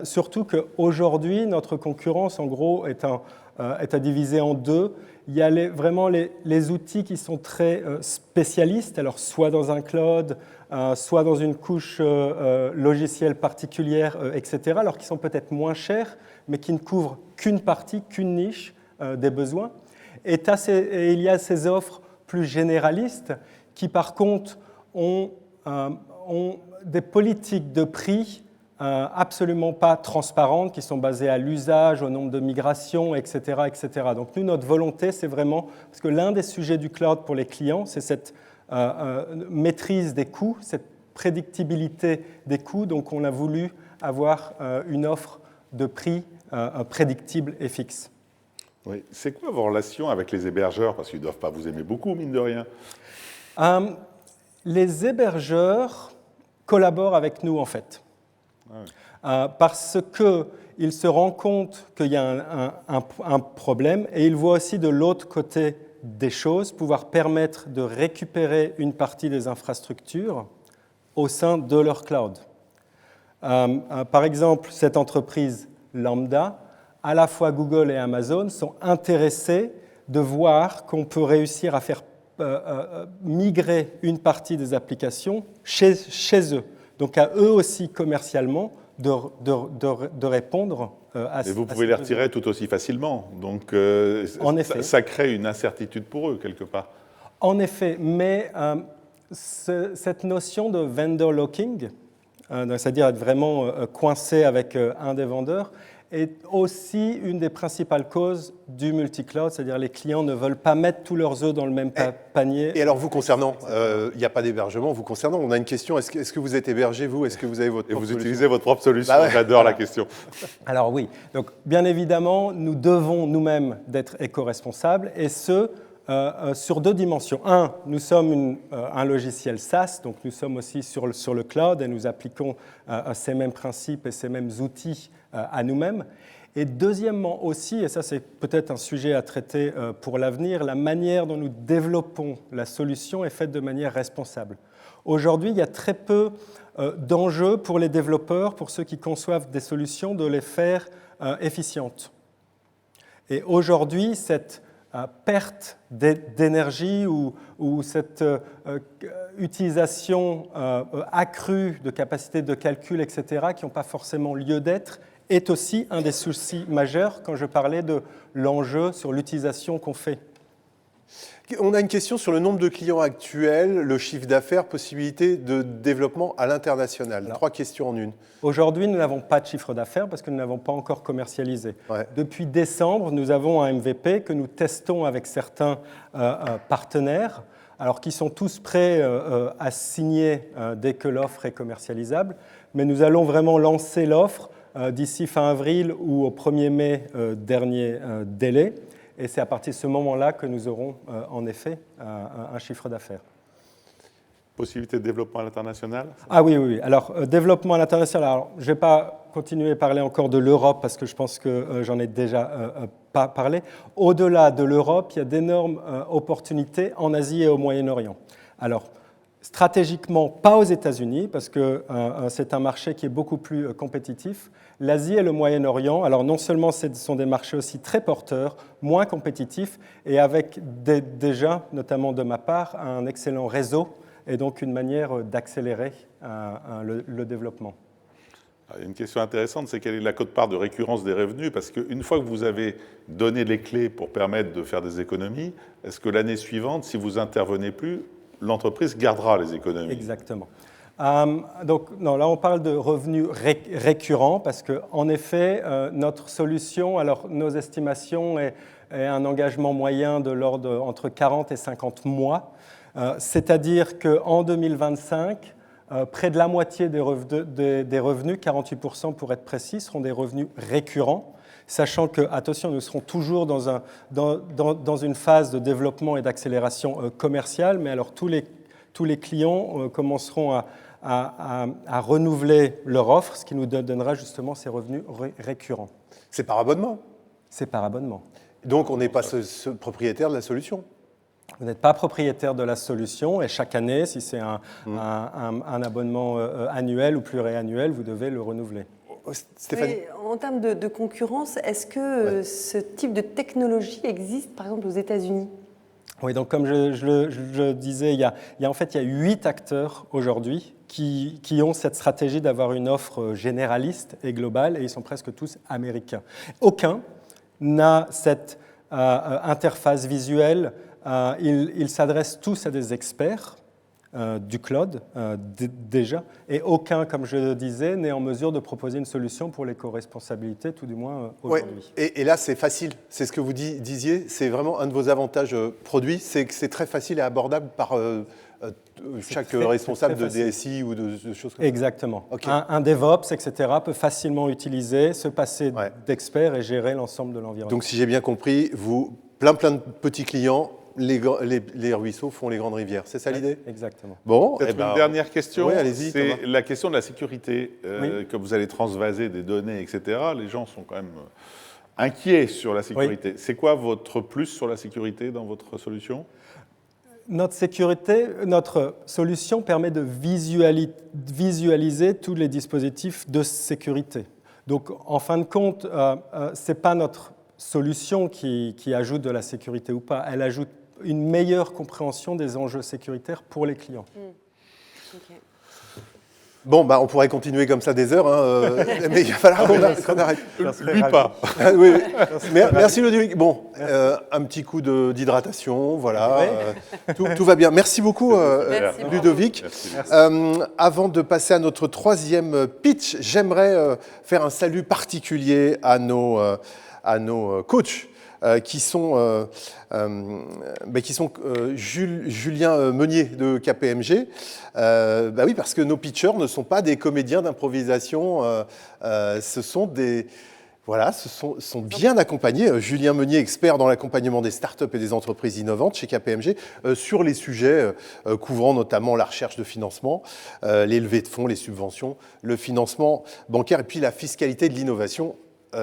Surtout qu'aujourd'hui, notre concurrence, en gros, est à diviser en deux. Il y a vraiment les outils qui sont très spécialistes, alors soit dans un cloud, soit dans une couche logicielle particulière, etc., alors qui sont peut-être moins chers, mais qui ne couvrent qu'une partie, qu'une niche des besoins. Et il y a ces offres plus généralistes qui, par contre, ont des politiques de prix absolument pas transparentes, qui sont basées à l'usage, au nombre de migrations, etc., etc. Donc nous, notre volonté, c'est vraiment, parce que l'un des sujets du cloud pour les clients, c'est cette maîtrise des coûts, cette prédictibilité des coûts. Donc on a voulu avoir une offre de prix prédictible et fixe. Oui. C'est quoi vos relations avec les hébergeurs? Parce qu'ils ne doivent pas vous aimer beaucoup, mine de rien. Les hébergeurs collaborent avec nous, en fait. Parce qu'ils se rendent compte qu'il y a un problème et ils voient aussi de l'autre côté des choses, pouvoir permettre de récupérer une partie des infrastructures au sein de leur cloud. Par exemple, cette entreprise lambda, à la fois Google et Amazon sont intéressés de voir qu'on peut réussir à faire migrer une partie des applications chez eux. Donc à eux aussi commercialement de répondre à Et vous pouvez les retirer tout aussi facilement. Donc ça crée une incertitude pour eux, quelque part. En effet, mais cette notion de vendor locking, c'est-à-dire être vraiment coincé avec un des vendeurs, est aussi une des principales causes du multi-cloud, c'est-à-dire les clients ne veulent pas mettre tous leurs œufs dans le même panier. Et alors vous concernant, il n'y a pas d'hébergement, vous concernant, on a une question, est-ce que vous êtes hébergé, vous? Est-ce que vous avez votre propre solution? Utilisez votre propre solution, j'adore la question. Alors oui, donc bien évidemment, nous devons nous-mêmes d'être éco-responsables, et ce, sur deux dimensions. Un, nous sommes un logiciel SaaS, donc nous sommes aussi sur le cloud et nous appliquons ces mêmes principes et ces mêmes outils à nous-mêmes. Et deuxièmement aussi, et ça c'est peut-être un sujet à traiter pour l'avenir, la manière dont nous développons la solution est faite de manière responsable. Aujourd'hui, il y a très peu d'enjeux pour les développeurs, pour ceux qui conçoivent des solutions, de les faire efficientes. Et aujourd'hui, cette perte d'énergie ou cette utilisation accrue de capacités de calcul, etc., qui n'ont pas forcément lieu d'être, est aussi un des soucis majeurs quand je parlais de l'enjeu sur l'utilisation qu'on fait. On a une question sur le nombre de clients actuels, le chiffre d'affaires, possibilité de développement à l'international. 3 questions en une. Aujourd'hui, nous n'avons pas de chiffre d'affaires parce que nous n'avons pas encore commercialisé. Ouais. Depuis décembre, nous avons un MVP que nous testons avec certains partenaires, alors qui sont tous prêts à signer dès que l'offre est commercialisable. Mais nous allons vraiment lancer l'offre d'ici fin avril ou au 1er mai dernier délai. Et c'est à partir de ce moment-là que nous aurons en effet un chiffre d'affaires. Possibilité de développement à l'international? Ah oui, oui. Alors, développement à l'international. Alors, je ne vais pas continuer à parler encore de l'Europe parce que je pense que j'en ai déjà parlé. Au-delà de l'Europe, il y a d'énormes opportunités en Asie et au Moyen-Orient. Alors, stratégiquement, pas aux États-Unis parce que c'est un marché qui est beaucoup plus compétitif. L'Asie et le Moyen-Orient, alors non seulement ce sont des marchés aussi très porteurs, moins compétitifs et avec déjà, notamment de ma part, un excellent réseau et donc une manière d'accélérer le développement. Il y a une question intéressante, c'est quelle est la quote-part de récurrence des revenus? Parce qu'une fois que vous avez donné les clés pour permettre de faire des économies, est-ce que l'année suivante, si vous n'intervenez plus, l'entreprise gardera les économies? Exactement. Donc, non, là, on parle de revenus récurrents parce qu'en effet, notre solution, alors nos estimations est un engagement moyen de l'ordre entre 40 et 50 mois. C'est-à-dire qu'en 2025, près de la moitié des revenus, 48% pour être précis, seront des revenus récurrents, sachant que, attention, nous serons toujours dans une phase de développement et d'accélération commerciale, mais alors tous les clients commenceront à renouveler leur offre, ce qui nous donnera justement ces revenus récurrents. C'est par abonnement? C'est par abonnement. Donc, on n'est pas propriétaire de la solution? Vous n'êtes pas propriétaire de la solution et chaque année, si c'est un abonnement annuel ou pluriannuel, vous devez le renouveler. Stéphanie? Mais en termes de concurrence, est-ce que ce type de technologie existe par exemple aux États-Unis? Oui, donc comme je disais, il y a 8 acteurs aujourd'hui qui ont cette stratégie d'avoir une offre généraliste et globale et ils sont presque tous américains. Aucun n'a cette interface visuelle. Ils s'adressent tous à des experts du cloud déjà, et aucun, comme je le disais, n'est en mesure de proposer une solution pour l'éco-responsabilité, tout du moins aujourd'hui. Ouais. Et là, c'est facile, c'est ce que vous disiez, c'est vraiment un de vos avantages produits, c'est que c'est très facile et abordable par chaque responsable de DSI ou de choses comme ça. Exactement. Okay. Un DevOps, etc., peut facilement utiliser, se passer d'experts et gérer l'ensemble de l'environnement. Donc, si j'ai bien compris, vous, plein de petits clients, les ruisseaux font les grandes rivières. C'est ça l'idée? Exactement. Bon, peut-être une dernière question. Oui, allez-y, c'est Thomas. la question de la sécurité. Comme vous allez transvaser des données, etc., les gens sont quand même inquiets sur la sécurité. Oui. C'est quoi votre plus sur la sécurité dans votre solution? Notre solution permet de visualiser tous les dispositifs de sécurité. Donc, en fin de compte, ce n'est pas notre solution qui ajoute de la sécurité ou pas. Elle ajoute une meilleure compréhension des enjeux sécuritaires pour les clients. Okay. Bon, on pourrait continuer comme ça des heures, hein, mais il va falloir qu'on arrête. Lui pas. Oui. Merci Ludovic. Bon, un petit coup d'hydratation, voilà. Tout va bien. Merci beaucoup Ludovic. Merci. Avant de passer à notre 3e pitch, j'aimerais faire un salut particulier à nos coachs. Qui sont Julien Meunier de KPMG. Oui, parce que nos pitchers ne sont pas des comédiens d'improvisation, ce sont sont bien accompagnés. Julien Meunier, expert dans l'accompagnement des startups et des entreprises innovantes chez KPMG, sur les sujets couvrant notamment la recherche de financement, les levées de fonds, les subventions, le financement bancaire et puis la fiscalité de l'innovation.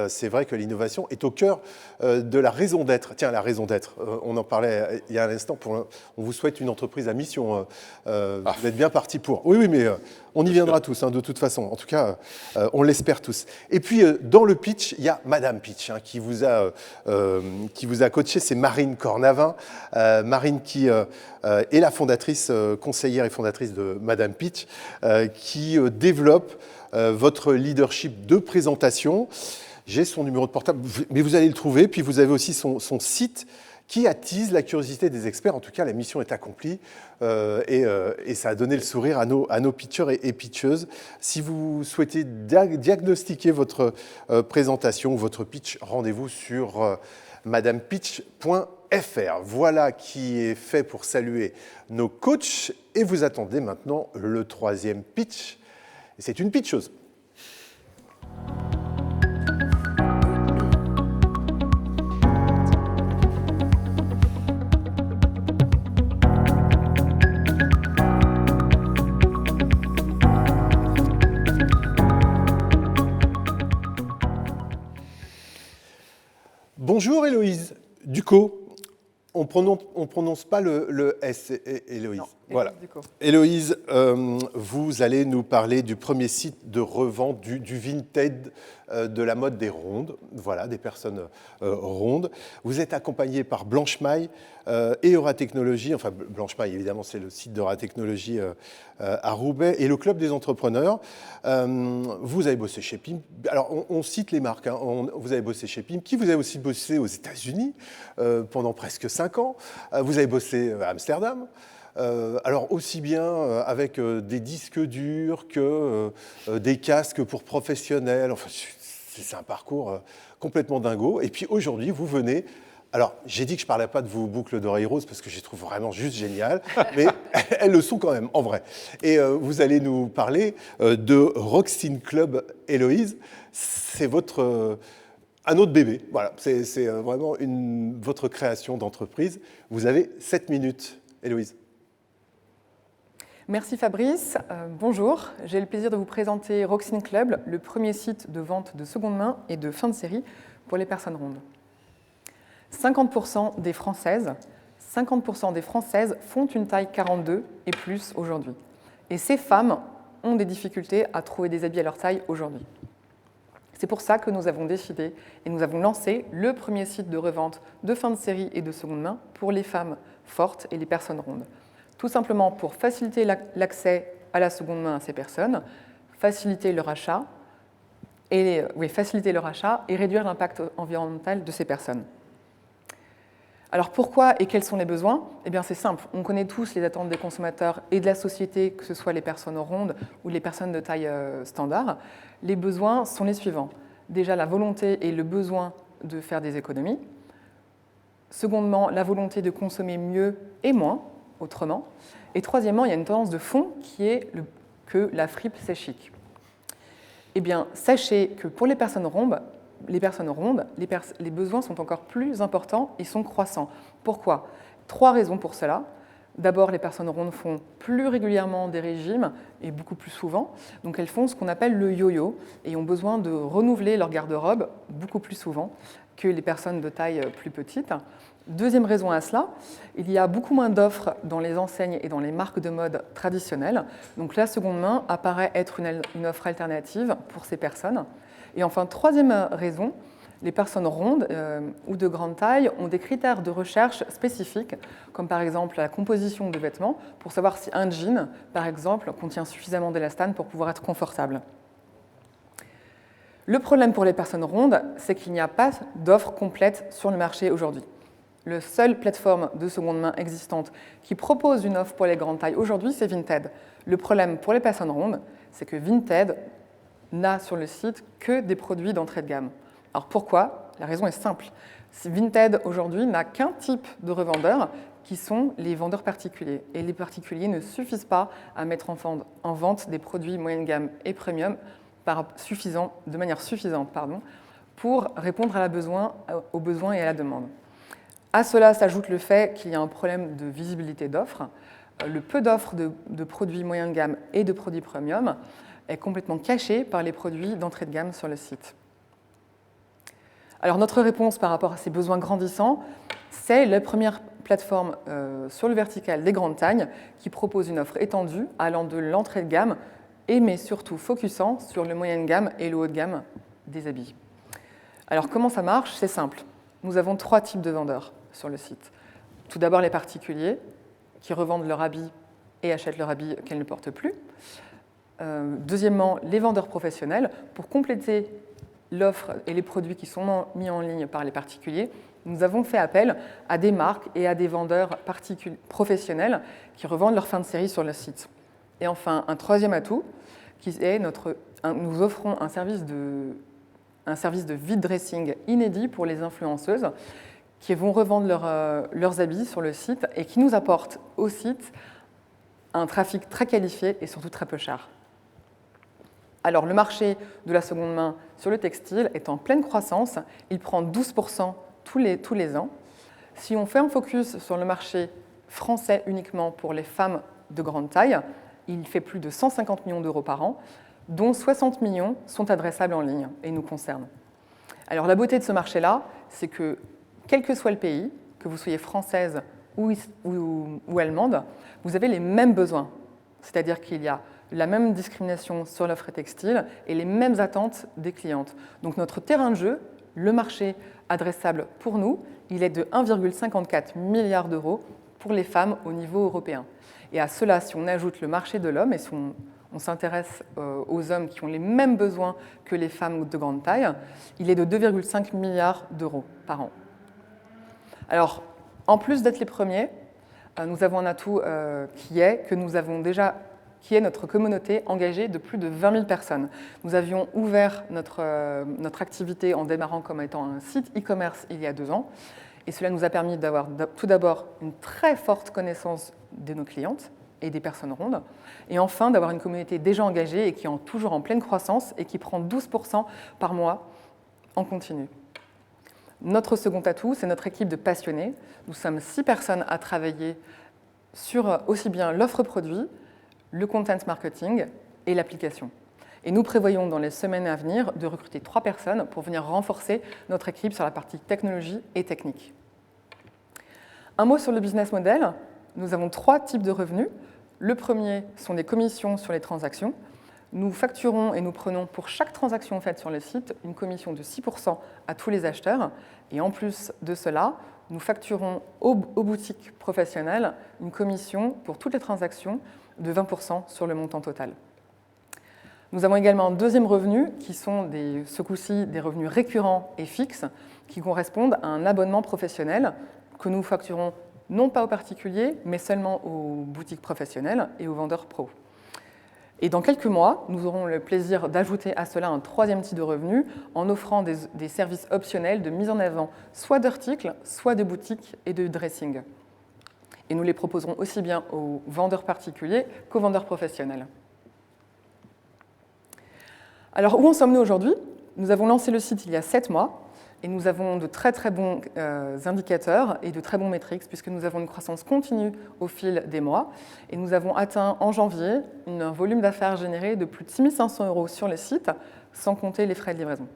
C'est vrai que l'innovation est au cœur de la raison d'être. Tiens, la raison d'être, on en parlait il y a un instant. On vous souhaite une entreprise à mission. Vous êtes bien parti pour. Oui, mais on y viendra tous, de toute façon. En tout cas, on l'espère tous. Et puis, dans le pitch, il y a Madame Pitch qui vous a coaché. C'est Marine Cornavin. Marine qui est la fondatrice, conseillère et fondatrice de Madame Pitch, qui développe votre leadership de présentation. J'ai son numéro de portable, mais vous allez le trouver. Puis vous avez aussi son site qui attise la curiosité des experts. En tout cas, la mission est accomplie et ça a donné le sourire à nos pitchers et pitcheuses. Si vous souhaitez diagnostiquer votre présentation ou votre pitch, rendez-vous sur madamepitch.fr. Voilà qui est fait pour saluer nos coachs. Et vous attendez maintenant le troisième pitch. Et c'est une pitcheuse. Bonjour Héloïse Ducot. On prononce pas le S, Héloïse. Non, voilà. Ducot. Héloïse, vous allez nous parler du premier site de revente du Vinted, de la mode des rondes, voilà, des personnes rondes. Vous êtes accompagnée par Blanche Maille et Euratechnologie, enfin Blanche Maille évidemment c'est le site d'Euratechnologie à Roubaix et le Club des entrepreneurs. Vous avez bossé chez PIM, alors on cite les marques, hein. Vous avez bossé chez PIM, vous avez aussi bossé aux États-Unis pendant presque 5 ans, vous avez bossé à Amsterdam. Alors aussi bien avec des disques durs que des casques pour professionnels. Enfin, c'est un parcours complètement dingo. Et puis aujourd'hui, vous venez... Alors, j'ai dit que je ne parlais pas de vos boucles d'oreilles roses parce que je les trouve vraiment juste géniales, mais elles le sont quand même, en vrai. Et vous allez nous parler de Roxine Club Héloïse. C'est un autre bébé. Voilà, c'est vraiment votre création d'entreprise. Vous avez 7 minutes, Héloïse. Merci Fabrice. Bonjour, j'ai le plaisir de vous présenter Roxine Club, le premier site de vente de seconde main et de fin de série pour les personnes rondes. 50% des Françaises font une taille 42 et plus aujourd'hui. Et ces femmes ont des difficultés à trouver des habits à leur taille aujourd'hui. C'est pour ça que nous avons décidé et nous avons lancé le premier site de revente de fin de série et de seconde main pour les femmes fortes et les personnes rondes. Tout simplement pour faciliter l'accès à la seconde main à ces personnes, faciliter leur achat et réduire l'impact environnemental de ces personnes. Alors pourquoi et quels sont les besoins? Eh bien c'est simple, on connaît tous les attentes des consommateurs et de la société, que ce soit les personnes rondes ou les personnes de taille standard. Les besoins sont les suivants. Déjà la volonté et le besoin de faire des économies. Secondement, la volonté de consommer mieux et moins, autrement. Et troisièmement, il y a une tendance de fond qui est que la fripe, c'est chic. Eh bien, sachez que pour les personnes rondes, les besoins sont encore plus importants et sont croissants. Pourquoi? 3 raisons pour cela. D'abord, les personnes rondes font plus régulièrement des régimes et beaucoup plus souvent. Donc elles font ce qu'on appelle le yo-yo et ont besoin de renouveler leur garde-robe beaucoup plus souvent que les personnes de taille plus petite. Deuxième raison à cela, il y a beaucoup moins d'offres dans les enseignes et dans les marques de mode traditionnelles. Donc la seconde main apparaît être une offre alternative pour ces personnes. Et enfin, troisième raison, les personnes rondes ou de grande taille ont des critères de recherche spécifiques, comme par exemple la composition de vêtements, pour savoir si un jean, par exemple, contient suffisamment d'élastane pour pouvoir être confortable. Le problème pour les personnes rondes, c'est qu'il n'y a pas d'offre complète sur le marché aujourd'hui. La seule plateforme de seconde main existante qui propose une offre pour les grandes tailles aujourd'hui, c'est Vinted. Le problème pour les personnes rondes, c'est que Vinted n'a sur le site que des produits d'entrée de gamme. Alors pourquoi? La raison est simple. Vinted aujourd'hui n'a qu'un type de revendeurs qui sont les vendeurs particuliers. Et les particuliers ne suffisent pas à mettre en vente des produits moyenne gamme et premium de manière suffisante pour répondre aux besoins et à la demande. À cela s'ajoute le fait qu'il y a un problème de visibilité d'offres. Le peu d'offres de produits moyenne gamme et de produits premium est complètement caché par les produits d'entrée de gamme sur le site. Alors notre réponse par rapport à ces besoins grandissants, c'est la première plateforme sur le vertical des grandes tailles qui propose une offre étendue allant de l'entrée de gamme mais surtout focusant sur le moyenne gamme et le haut de gamme des habits. Alors comment ça marche? C'est simple. Nous avons 3 types de vendeurs sur le site. Tout d'abord les particuliers qui revendent leur habit et achètent leur habit qu'elles ne portent plus. Deuxièmement, les vendeurs professionnels pour compléter l'offre et les produits qui sont mis en ligne par les particuliers, nous avons fait appel à des marques et à des vendeurs professionnels qui revendent leur fin de série sur le site. Et enfin, un troisième atout, qui est nous offrons un service de vide dressing inédit pour les influenceuses qui vont revendre leurs habits sur le site et qui nous apportent au site un trafic très qualifié et surtout très peu cher. Alors, le marché de la seconde main sur le textile est en pleine croissance. Il prend 12% tous les ans. Si on fait un focus sur le marché français uniquement pour les femmes de grande taille, il fait plus de 150 millions d'euros par an, dont 60 millions sont adressables en ligne et nous concernent. Alors, la beauté de ce marché-là, c'est que, quel que soit le pays, que vous soyez française ou allemande, vous avez les mêmes besoins. C'est-à-dire qu'il y a la même discrimination sur l'offre textile et les mêmes attentes des clientes. Donc notre terrain de jeu, le marché adressable pour nous, il est de 1,54 milliard d'euros pour les femmes au niveau européen. Et à cela, si on ajoute le marché de l'homme et si on s'intéresse aux hommes qui ont les mêmes besoins que les femmes de grande taille, il est de 2,5 milliards d'euros par an. Alors, en plus d'être les premiers, nous avons un atout qui est notre communauté engagée de plus de 20 000 personnes. Nous avions ouvert notre activité en démarrant comme étant un site e-commerce il y a 2 ans. Et cela nous a permis d'avoir tout d'abord une très forte connaissance de nos clientes et des personnes rondes. Et enfin, d'avoir une communauté déjà engagée et qui est toujours en pleine croissance et qui prend 12% par mois en continu. Notre second atout, c'est notre équipe de passionnés. Nous sommes 6 personnes à travailler sur aussi bien l'offre produit, le content marketing et l'application. Et nous prévoyons dans les semaines à venir de recruter 3 personnes pour venir renforcer notre équipe sur la partie technologie et technique. Un mot sur le business model. Nous avons 3 types de revenus. Le premier sont des commissions sur les transactions. Nous facturons et nous prenons pour chaque transaction faite sur le site une commission de 6% à tous les acheteurs. Et en plus de cela, nous facturons aux boutiques professionnelles une commission pour toutes les transactions de 20% sur le montant total. Nous avons également un deuxième revenu qui sont ce coup-ci des revenus récurrents et fixes qui correspondent à un abonnement professionnel que nous facturons non pas aux particuliers, mais seulement aux boutiques professionnelles et aux vendeurs pro. Et dans quelques mois, nous aurons le plaisir d'ajouter à cela un troisième type de revenu en offrant des services optionnels de mise en avant soit d'articles, soit de boutiques et de dressing. Et nous les proposerons aussi bien aux vendeurs particuliers qu'aux vendeurs professionnels. Alors, où en sommes-nous aujourd'hui ? Nous avons lancé le site il y a 7 mois et nous avons de très très bons indicateurs et de très bons métriques puisque nous avons une croissance continue au fil des mois et nous avons atteint en janvier un volume d'affaires généré de plus de 6 500 € sur le site sans compter les frais de livraison.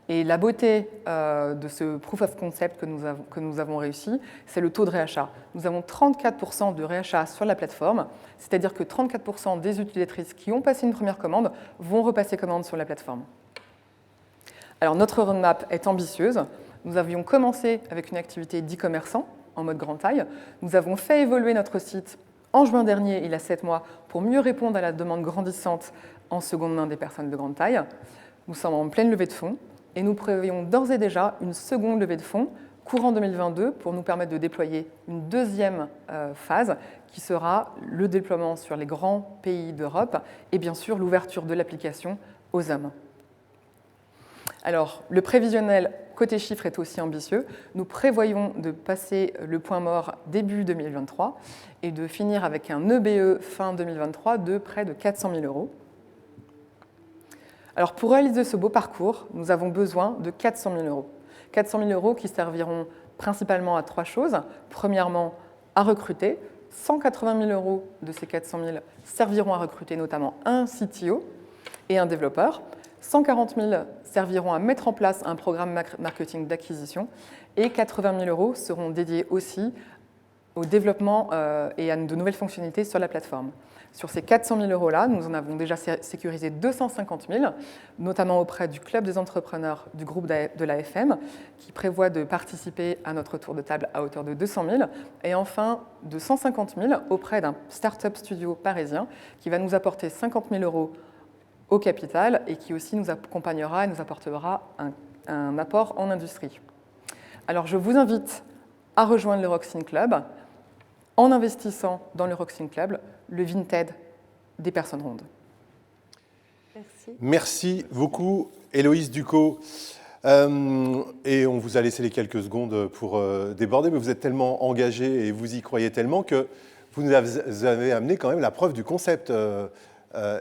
Et la beauté de ce proof of concept que nous avons réussi, c'est le taux de réachat. Nous avons 34% de réachat sur la plateforme, c'est-à-dire que 34% des utilisatrices qui ont passé une première commande vont repasser commande sur la plateforme. Alors notre roadmap est ambitieuse. Nous avions commencé avec une activité d'e-commerçant en mode grande taille. Nous avons fait évoluer notre site en juin dernier, il y a 7 mois, pour mieux répondre à la demande grandissante en seconde main des personnes de grande taille. Nous sommes en pleine levée de fonds. Et nous prévoyons d'ores et déjà une seconde levée de fonds courant 2022 pour nous permettre de déployer une deuxième phase qui sera le déploiement sur les grands pays d'Europe et bien sûr l'ouverture de l'application aux hommes. Alors, le prévisionnel côté chiffres est aussi ambitieux. Nous prévoyons de passer le point mort début 2023 et de finir avec un EBE fin 2023 de près de 400 000 €. Alors pour réaliser ce beau parcours, nous avons besoin de 400 000 €. 400 000 € qui serviront principalement à 3 choses. Premièrement, à recruter. 180 000 € de ces 400 000 serviront à recruter notamment un CTO et un développeur. 140 000 serviront à mettre en place un programme marketing d'acquisition. Et 80 000 € seront dédiés aussi au développement et à de nouvelles fonctionnalités sur la plateforme. Sur ces 400 000 € là, nous en avons déjà sécurisé 250 000, notamment auprès du Club des entrepreneurs du groupe de l'AFM, qui prévoit de participer à notre tour de table à hauteur de 200 000, et enfin de 150 000 auprès d'un start-up studio parisien qui va nous apporter 50 000 € au capital et qui aussi nous accompagnera et nous apportera un apport en industrie. Alors, je vous invite à rejoindre le Rocsin Club en investissant dans le Rocsin Club, le Vinted des personnes rondes. Merci. Merci beaucoup, Héloïse Ducos. Et on vous a laissé les quelques secondes pour déborder, mais vous êtes tellement engagé et vous y croyez tellement que vous nous avez amené quand même la preuve du concept,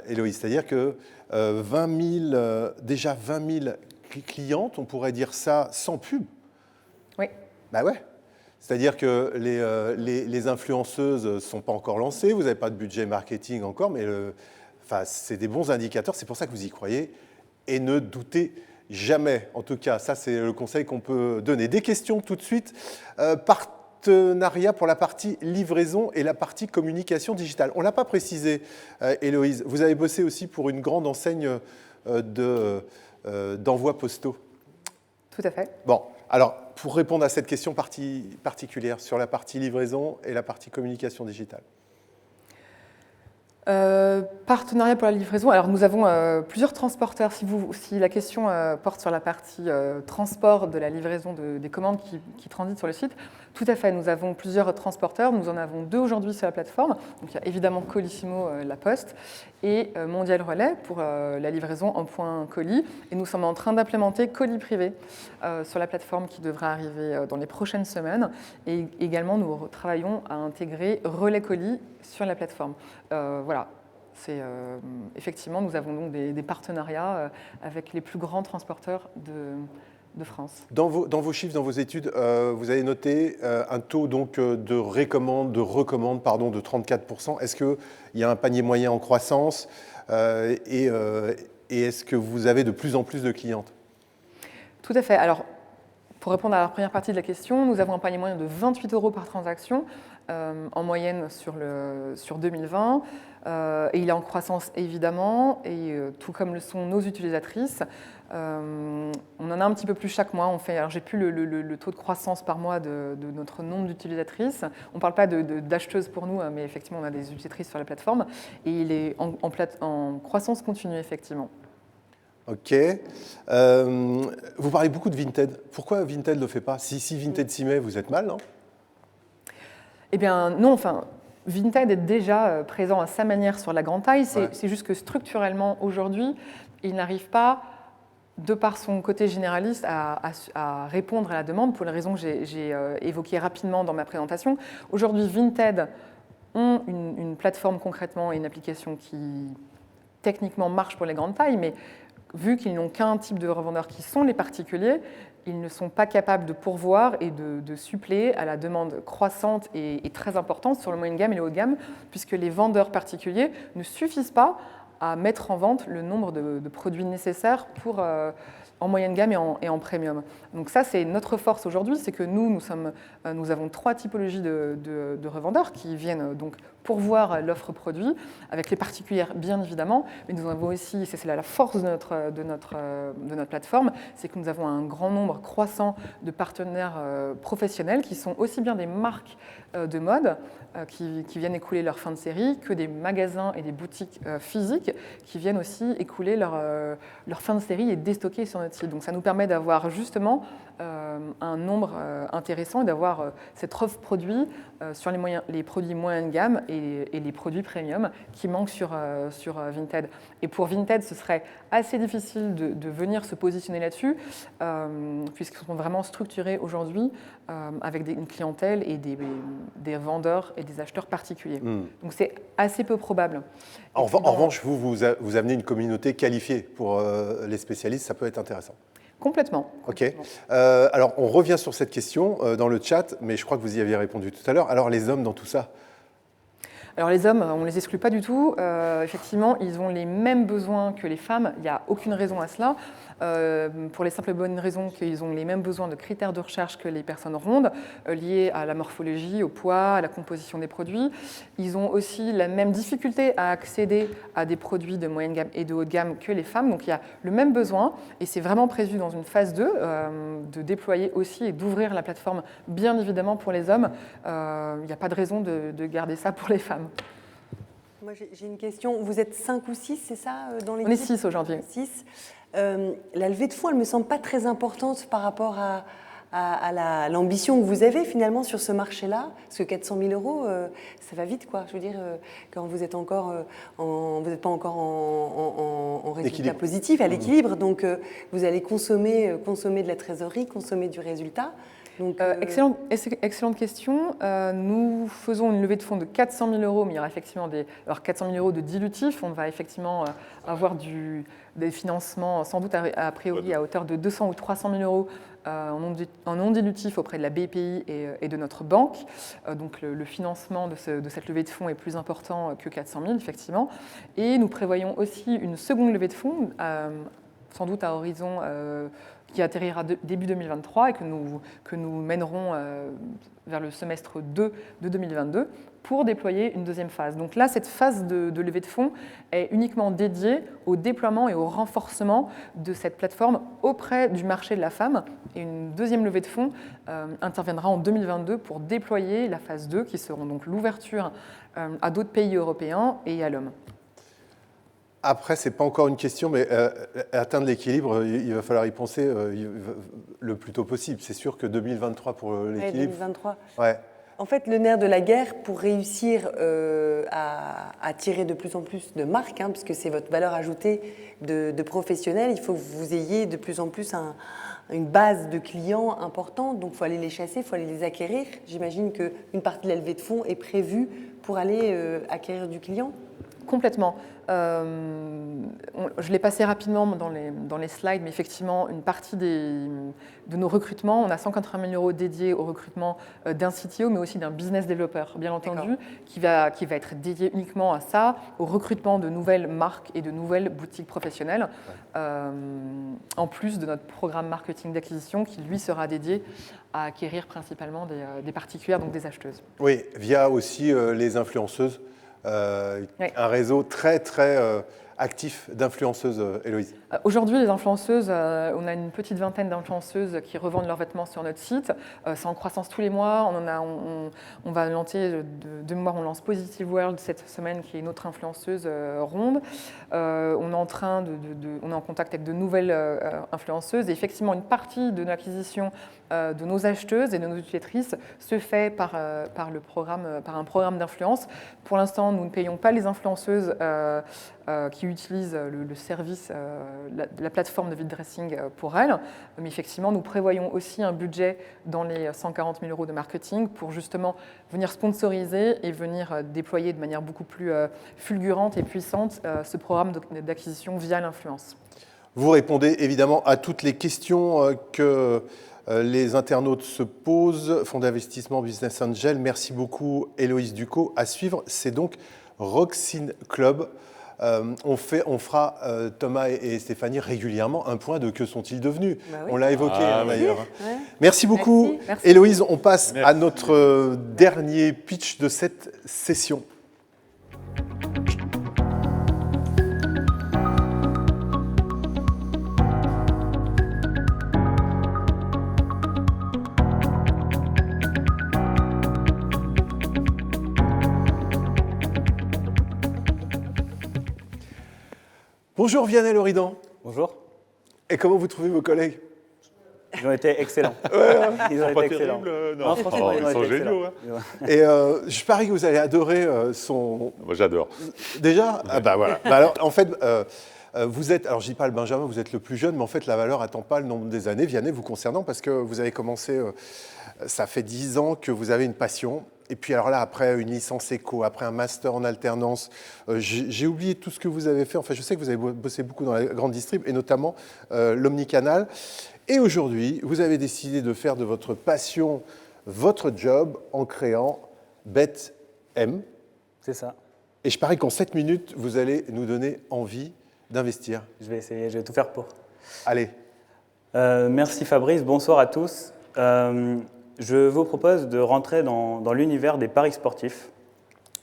Héloïse. C'est-à-dire que déjà 20 000 clientes, on pourrait dire ça sans pub. Oui. Ben ouais. C'est-à-dire que les influenceuses ne sont pas encore lancées, vous n'avez pas de budget marketing encore, mais c'est des bons indicateurs, c'est pour ça que vous y croyez. Et ne doutez jamais, en tout cas, ça c'est le conseil qu'on peut donner. Des questions tout de suite. Partenariat pour la partie livraison et la partie communication digitale. On ne l'a pas précisé, Héloïse. Vous avez bossé aussi pour une grande enseigne d'envois postaux. Tout à fait. Bon, alors pour répondre à cette question particulière sur la partie livraison et la partie communication digitale. Partenariat pour la livraison. Alors nous avons plusieurs transporteurs. Si la question porte sur la partie transport de la livraison des commandes qui transitent sur le site, tout à fait. Nous avons plusieurs transporteurs. Nous en avons 2 aujourd'hui sur la plateforme. Donc il y a évidemment Colissimo, La Poste, et Mondial Relais pour la livraison en point colis. Et nous sommes en train d'implémenter Colis Privé sur la plateforme qui devrait arriver dans les prochaines semaines. Et également, nous travaillons à intégrer Relais Colis sur la plateforme. Voilà. Effectivement, nous avons donc des partenariats avec les plus grands transporteurs de France. Dans vos chiffres, dans vos études, vous avez noté un taux donc, de recommande de 34%. Est-ce qu'il y a un panier moyen en croissance et est-ce que vous avez de plus en plus de clientes? Tout à fait. Alors, pour répondre à la première partie de la question, nous avons un panier moyen de 28 € par transaction en moyenne sur 2020. Et il est en croissance évidemment, et tout comme le sont nos utilisatrices. On en a un petit peu plus chaque mois. Alors j'ai plus le taux de croissance par mois de notre nombre d'utilisatrices. On ne parle pas d'acheteuses pour nous, mais effectivement on a des utilisatrices sur la plateforme, et il est en croissance continue effectivement. Ok. Vous parlez beaucoup de Vinted. Pourquoi Vinted ne le fait pas? Si Vinted s'y met, vous êtes mal, non? Eh bien non, enfin, Vinted est déjà présent à sa manière sur la grande taille. C'est juste que structurellement, aujourd'hui, il n'arrive pas, de par son côté généraliste, à répondre à la demande pour les raisons que j'ai évoquées rapidement dans ma présentation. Aujourd'hui, Vinted ont une plateforme concrètement et une application qui techniquement marche pour les grandes tailles, mais vu qu'ils n'ont qu'un type de revendeurs qui sont les particuliers, ils ne sont pas capables de pourvoir et de suppléer à la demande croissante et très importante sur le moyen de gamme et le haut de gamme, puisque les vendeurs particuliers ne suffisent pas à mettre en vente le nombre de produits nécessaires pour, en moyenne gamme et en premium. Donc ça, c'est notre force aujourd'hui, c'est que nous avons 3 typologies de revendeurs qui viennent donc pourvoir l'offre produit, avec les particulières bien évidemment, mais nous avons aussi, c'est la force de notre plateforme, c'est que nous avons un grand nombre croissant de partenaires professionnels qui sont aussi bien des marques de mode qui viennent écouler leur fin de série, que des magasins et des boutiques physiques qui viennent aussi écouler leur fin de série et déstocker sur notre site. Donc ça nous permet d'avoir justement un nombre intéressant et d'avoir cette offre produit sur les produits moyenne gamme et les produits premium qui manquent sur Vinted. Et pour Vinted, ce serait assez difficile de venir se positionner là-dessus, puisqu'ils sont vraiment structurés aujourd'hui avec une clientèle et des vendeurs et des acheteurs particuliers. Donc c'est assez peu probable. En revanche, vous amenez une communauté qualifiée pour les spécialistes, ça peut être intéressant. Complètement. Ok. Alors, on revient sur cette question dans le chat, mais je crois que vous y aviez répondu tout à l'heure. Alors, les hommes dans tout ça? Alors, les hommes, on ne les exclut pas du tout. Effectivement, ils ont les mêmes besoins que les femmes. Il n'y a aucune raison à cela. Pour les simples et bonnes raisons qu'ils ont les mêmes besoins de critères de recherche que les personnes rondes, liés à la morphologie, au poids, à la composition des produits. Ils ont aussi la même difficulté à accéder à des produits de moyenne gamme et de haute gamme que les femmes. Donc il y a le même besoin, et c'est vraiment prévu dans une phase 2 de déployer aussi et d'ouvrir la plateforme, bien évidemment, pour les hommes. Il n'y a pas de raison de garder ça pour les femmes. Moi, j'ai une question. Vous êtes 5 ou 6, c'est ça, dans l'équipe? On est 6 aujourd'hui. 6. La levée de fonds, elle ne me semble pas très importante par rapport à l'ambition que vous avez finalement sur ce marché-là. Parce que 400 000 euros, ça va vite, quoi. Je veux dire, quand vous êtes encore vous n'êtes pas encore en résultat positif, à l'équilibre. Donc, vous allez consommer de la trésorerie, consommer du résultat. Donc, excellente question. Nous faisons une levée de fonds de 400 000 euros, mais il y aura effectivement 400 000 euros de dilutif. On va effectivement avoir des financements, sans doute a priori à hauteur de 200 ou 300 000 euros en non dilutif auprès de la BPI et de notre banque. Donc le financement de cette levée de fonds est plus important que 400 000, effectivement. Et nous prévoyons aussi une seconde levée de fonds, sans doute à horizon qui atterrira début 2023 et que nous mènerons vers le semestre 2 de 2022 pour déployer une deuxième phase. Donc là, cette phase de levée de fonds est uniquement dédiée au déploiement et au renforcement de cette plateforme auprès du marché de la femme. Et une deuxième levée de fonds interviendra en 2022 pour déployer la phase 2, qui seront donc l'ouverture à d'autres pays européens et à l'homme. Après, ce n'est pas encore une question, mais atteindre l'équilibre, il va falloir y penser le plus tôt possible. C'est sûr que 2023 pour l'équilibre. 2023. Ouais. En fait, le nerf de la guerre, pour réussir à attirer de plus en plus de marques, puisque c'est votre valeur ajoutée de professionnels, il faut que vous ayez de plus en plus une base de clients importante. Donc, il faut aller les chasser, il faut aller les acquérir. J'imagine qu'une partie de la levée de fonds est prévue pour aller acquérir du client. Complètement. Je l'ai passé rapidement dans les slides, mais effectivement, une partie de nos recrutements, on a 180 000 euros dédiés au recrutement d'un CTO, mais aussi d'un business developer, bien entendu, qui va être dédié uniquement à ça, au recrutement de nouvelles marques et de nouvelles boutiques professionnelles, en plus de notre programme marketing d'acquisition qui, lui, sera dédié à acquérir principalement des particulières, donc des acheteuses. Oui, via aussi les influenceuses. Oui. Un réseau très, très actif d'influenceuses, Héloïse. Aujourd'hui, les influenceuses, on a une petite vingtaine d'influenceuses qui revendent leurs vêtements sur notre site. C'est en croissance tous les mois. On va lancer, de mémoire, on lance Positive World cette semaine, qui est une autre influenceuse ronde. On est en contact avec de nouvelles influenceuses. Et effectivement, une partie de l'acquisition de nos acheteuses et de nos utilisatrices se fait par un programme d'influence. Pour l'instant, nous ne payons pas les influenceuses qui utilisent le service, la plateforme de vide dressing pour elles. Mais effectivement, nous prévoyons aussi un budget dans les 140 000 euros de marketing pour justement venir sponsoriser et venir déployer de manière beaucoup plus fulgurante et puissante ce programme d'acquisition via l'influence. Vous répondez évidemment à toutes les questions que les internautes se posent. Fonds d'investissement Business Angel, merci beaucoup Héloïse Ducot. À suivre, c'est donc Roxine Club. On fera, Thomas et Stéphanie, régulièrement un point de que sont-ils devenus. Bah oui. On l'a évoqué d'ailleurs. Ouais. Merci beaucoup. Merci. Héloïse, on passe Merci. à notre dernier pitch de cette session. Bonjour Vianney Loridan. Bonjour. Et comment vous trouvez vos collègues? Ils ont été excellents. Ils ont Pas été excellents. terrible, non. Franchement, Ils ont sont été géniaux. excellents. Et je parie que vous allez adorer son... Moi, j'adore. Déjà? Ah bah voilà. Bah alors, en fait, vous êtes, alors je dis pas le Benjamin, vous êtes le plus jeune, mais en fait la valeur n'attend pas le nombre des années, Vianney, vous concernant, parce que vous avez commencé, ça fait 10 ans que vous avez une passion. Et puis alors là, après une licence éco, après un master en alternance, j'ai oublié tout ce que vous avez fait. Enfin, je sais que vous avez bossé beaucoup dans la grande distrib, et notamment l'omnicanal. Et aujourd'hui, vous avez décidé de faire de votre passion votre job en créant BetM. C'est ça. Et je parie qu'en 7 minutes, vous allez nous donner envie d'investir. Je vais essayer, je vais tout faire pour. Allez. Merci Fabrice, bonsoir à tous. Je vous propose de rentrer dans l'univers des paris sportifs.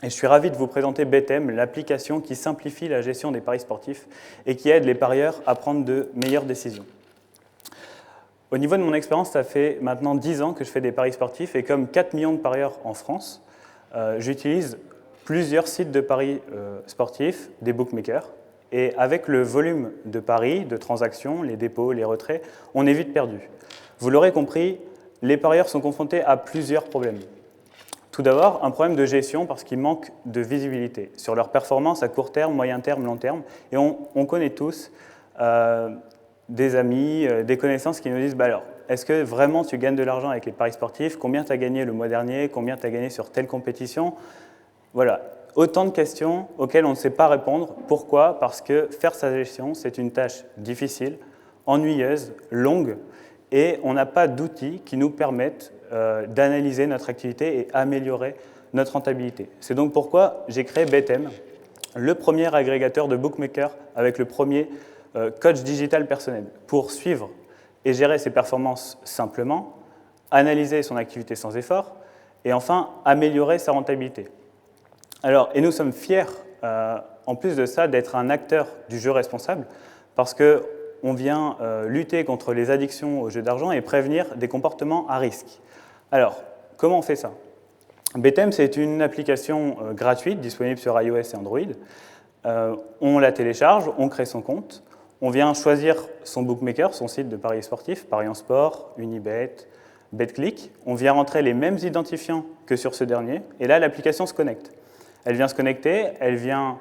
Et je suis ravi de vous présenter BetM, l'application qui simplifie la gestion des paris sportifs et qui aide les parieurs à prendre de meilleures décisions. Au niveau de mon expérience, ça fait maintenant 10 ans que je fais des paris sportifs et comme 4 millions de parieurs en France, j'utilise plusieurs sites de paris sportifs, des bookmakers. Et avec le volume de paris, de transactions, les dépôts, les retraits, on est vite perdu. Vous l'aurez compris, les parieurs sont confrontés à plusieurs problèmes. Tout d'abord, un problème de gestion parce qu'il manque de visibilité sur leur performance à court terme, moyen terme, long terme. Et on connaît tous des amis, des connaissances qui nous disent bah alors, est-ce que vraiment tu gagnes de l'argent avec les paris sportifs? Combien tu as gagné le mois dernier? Combien tu as gagné sur telle compétition? Voilà, autant de questions auxquelles on ne sait pas répondre. Pourquoi? Parce que faire sa gestion, c'est une tâche difficile, ennuyeuse, longue, et on n'a pas d'outils qui nous permettent d'analyser notre activité et améliorer notre rentabilité. C'est donc pourquoi j'ai créé BetM, le premier agrégateur de bookmakers avec le premier coach digital personnel, pour suivre et gérer ses performances simplement, analyser son activité sans effort, et enfin améliorer sa rentabilité. Alors, et nous sommes fiers, en plus de ça, d'être un acteur du jeu responsable, parce qu'on vient lutter contre les addictions au jeu d'argent et prévenir des comportements à risque. Alors, comment on fait ça? BetM, c'est une application gratuite, disponible sur iOS et Android. On la télécharge, on crée son compte, on vient choisir son bookmaker, son site de paris sportifs, Paris en Sport, Unibet, BetClick. On vient rentrer les mêmes identifiants que sur ce dernier, et là, l'application se connecte. Elle vient se connecter, elle vient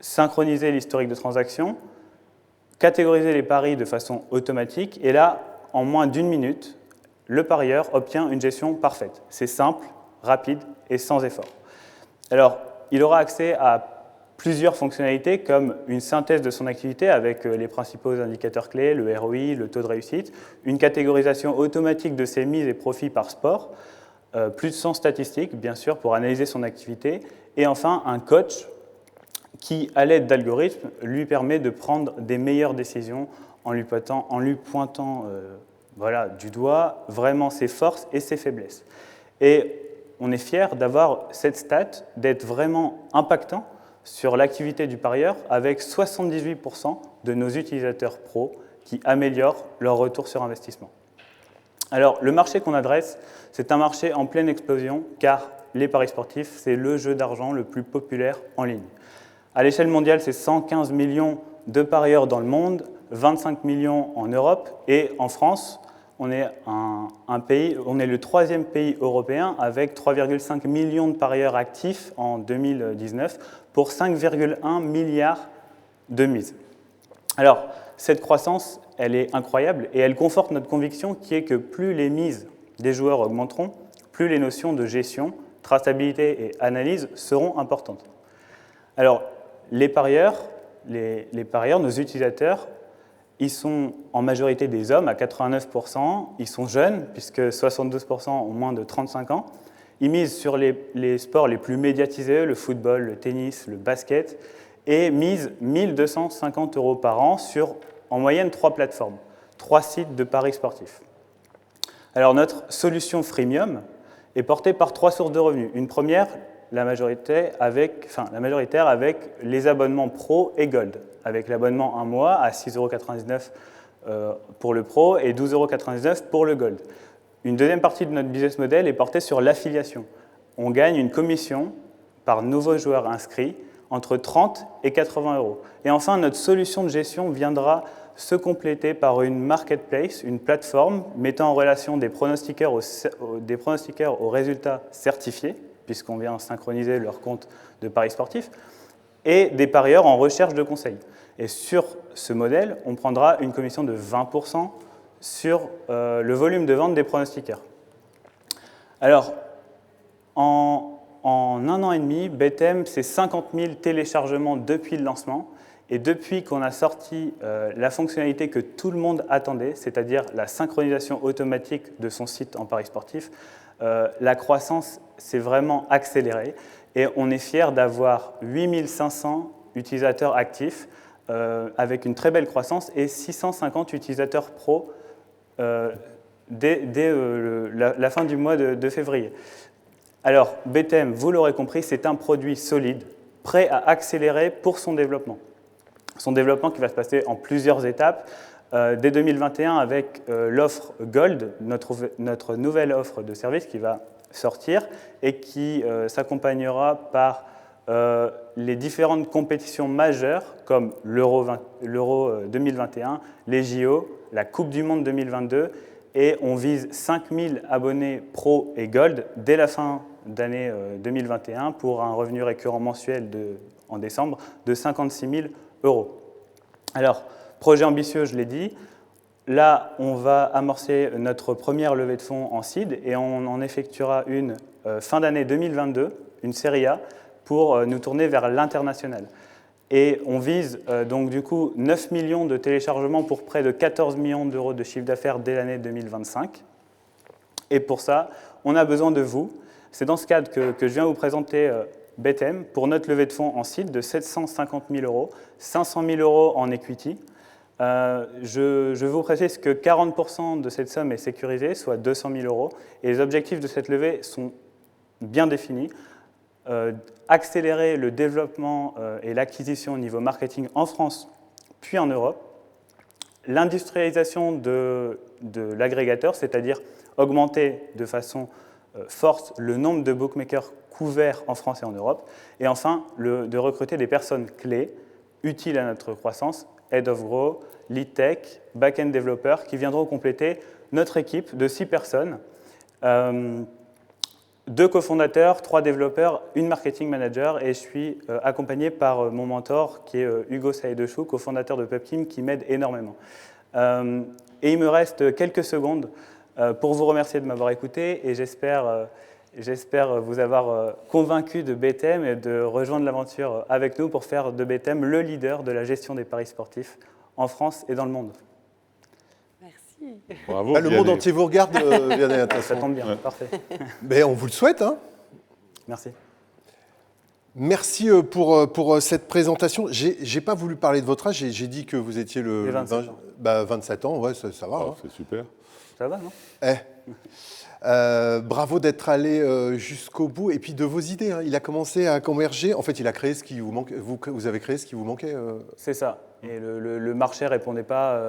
synchroniser l'historique de transaction, catégoriser les paris de façon automatique, et là, en moins d'1 minute, le parieur obtient une gestion parfaite. C'est simple, rapide et sans effort. Alors, il aura accès à plusieurs fonctionnalités comme une synthèse de son activité avec les principaux indicateurs clés, le ROI, le taux de réussite, une catégorisation automatique de ses mises et profits par sport, plus de 100 statistiques, bien sûr, pour analyser son activité, et enfin un coach qui, à l'aide d'algorithmes, lui permet de prendre des meilleures décisions en lui pointant voilà, du doigt vraiment ses forces et ses faiblesses. Et on est fiers d'avoir cette stat, d'être vraiment impactant sur l'activité du parieur avec 78% de nos utilisateurs pros qui améliorent leur retour sur investissement. Alors, le marché qu'on adresse, c'est un marché en pleine explosion car les paris sportifs, c'est le jeu d'argent le plus populaire en ligne. À l'échelle mondiale, c'est 115 millions de parieurs dans le monde, 25 millions en Europe et en France, on est le 3e pays européen avec 3,5 millions de parieurs actifs en 2019 pour 5,1 milliards de mises. Alors, cette croissance, elle est incroyable et elle conforte notre conviction qui est que plus les mises des joueurs augmenteront, plus les notions de gestion, traçabilité et analyse seront importantes. Alors, les parieurs, nos utilisateurs, ils sont en majorité des hommes, à 89%. Ils sont jeunes, puisque 72% ont moins de 35 ans. Ils misent sur les sports les plus médiatisés, le football, le tennis, le basket, et misent 1 250 € par an sur, en moyenne, 3 plateformes, 3 sites de paris sportifs. Alors, notre solution freemium est portée par 3 sources de revenus. Une première, la majoritaire avec les abonnements Pro et Gold, avec l'abonnement 1 mois à 6,99 € pour le Pro et 12,99 € pour le Gold. Une deuxième partie de notre business model est portée sur l'affiliation. On gagne une commission par nouveau joueur inscrit entre 30 et 80 €. Et enfin, notre solution de gestion viendra se compléter par une marketplace, une plateforme mettant en relation des pronostiqueurs aux résultats certifiés, puisqu'on vient synchroniser leur compte de paris sportifs, et des parieurs en recherche de conseils. Et sur ce modèle, on prendra une commission de 20% sur le volume de vente des pronostiqueurs. Alors, en 1 an et demi, BetM, c'est 50 000 téléchargements depuis le lancement. Et depuis qu'on a sorti la fonctionnalité que tout le monde attendait, c'est-à-dire la synchronisation automatique de son site en paris sportif, la croissance s'est vraiment accélérée. Et on est fiers d'avoir 8 500 utilisateurs actifs avec une très belle croissance et 650 utilisateurs pro dès la fin du mois de février. Alors, BetM, vous l'aurez compris, c'est un produit solide, prêt à accélérer pour son développement. Son développement qui va se passer en plusieurs étapes. Dès 2021, avec l'offre Gold, notre nouvelle offre de service qui va sortir et qui s'accompagnera par les différentes compétitions majeures comme l'Euro 2021, les JO, la Coupe du Monde 2022, et on vise 5000 abonnés pro et gold dès la fin d'année 2021 pour un revenu récurrent mensuel en décembre de 56 000 €. Alors, projet ambitieux, je l'ai dit. Là, on va amorcer notre première levée de fonds en seed et on en effectuera une fin d'année 2022, une série A, pour nous tourner vers l'international. Et on vise donc du coup 9 millions de téléchargements pour près de 14 millions d'euros de chiffre d'affaires dès l'année 2025. Et pour ça, on a besoin de vous. C'est dans ce cadre que je viens vous présenter BTM pour notre levée de fonds en seed de 750 000 €, 500 000 € en equity. Je vous précise que 40% de cette somme est sécurisée, soit 200 000 €, et les objectifs de cette levée sont bien définis. Accélérer le développement et l'acquisition au niveau marketing en France, puis en Europe. L'industrialisation de l'agrégateur, c'est-à-dire augmenter de façon forte le nombre de bookmakers couverts en France et en Europe. Et enfin, de recruter des personnes clés, utiles à notre croissance, Head of Grow, Lead Tech, Back-end Developer, qui viendront compléter notre équipe de 6 personnes. 2 cofondateurs, 3 développeurs, une marketing manager, et je suis accompagné par mon mentor qui est Hugo Saïdechou, cofondateur de PubTeam, qui m'aide énormément. Et il me reste quelques secondes pour vous remercier de m'avoir écouté, et j'espère vous avoir convaincu de BTM et de rejoindre l'aventure avec nous pour faire de BTM le leader de la gestion des paris sportifs en France et dans le monde. Merci. Bravo. Le monde entier vous regarde, Vianney. Ça tombe bien, parfait. Mais on vous le souhaite. Hein. Merci. Merci pour cette présentation. J'ai pas voulu parler de votre âge, j'ai dit que vous étiez le 27 ans. 27 ans, ouais, ça va. Ah, Hein. c'est super. Ça va, non? Bravo d'être allé jusqu'au bout et puis de vos idées. Hein. Il a commencé à converger. En fait, il a créé ce qui vous manquait. Vous avez créé ce qui vous manquait. C'est ça. Et le marché répondait pas,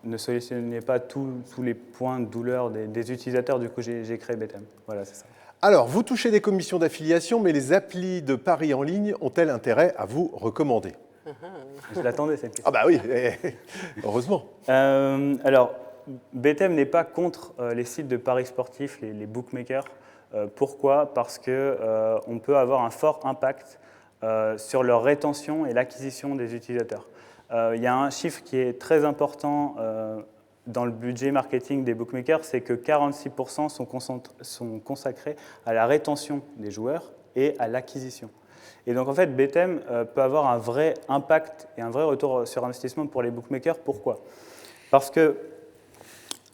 ne solutionnait pas tous les points de douleur des utilisateurs. Du coup, j'ai créé BTM. Voilà, c'est ça. Alors, vous touchez des commissions d'affiliation, mais les applis de paris en ligne ont-elles intérêt à vous recommander? Je l'attendais, cette question. Ah bah oui, heureusement. Alors, BTM n'est pas contre les sites de paris sportifs, les bookmakers. Pourquoi? Parce qu'on peut avoir un fort impact sur leur rétention et l'acquisition des utilisateurs. Il y a un chiffre qui est très important dans le budget marketing des bookmakers, c'est que 46% sont consacrés à la rétention des joueurs et à l'acquisition. Et donc en fait, BTM peut avoir un vrai impact et un vrai retour sur investissement pour les bookmakers. Pourquoi? Parce que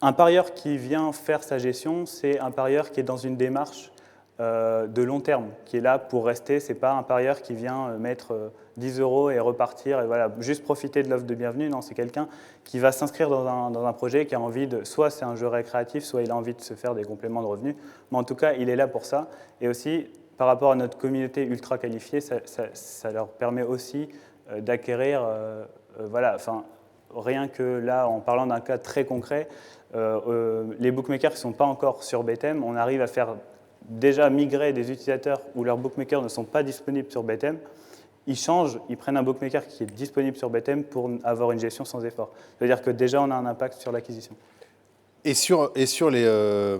un parieur qui vient faire sa gestion, c'est un parieur qui est dans une démarche de long terme, qui est là pour rester. Ce n'est pas un parieur qui vient mettre 10 € et repartir et voilà, juste profiter de l'offre de bienvenue. Non, c'est quelqu'un qui va s'inscrire dans un projet, qui a envie de, soit c'est un jeu récréatif, soit il a envie de se faire des compléments de revenus. Mais en tout cas, il est là pour ça. Et aussi, par rapport à notre communauté ultra qualifiée, ça leur permet aussi d'acquérir, rien que là, en parlant d'un cas très concret, les bookmakers qui ne sont pas encore sur BTM, on arrive à faire déjà migrer des utilisateurs où leurs bookmakers ne sont pas disponibles sur BTM. Ils changent, ils prennent un bookmaker qui est disponible sur BTM pour avoir une gestion sans effort. C'est-à-dire que déjà, on a un impact sur l'acquisition. Et sur le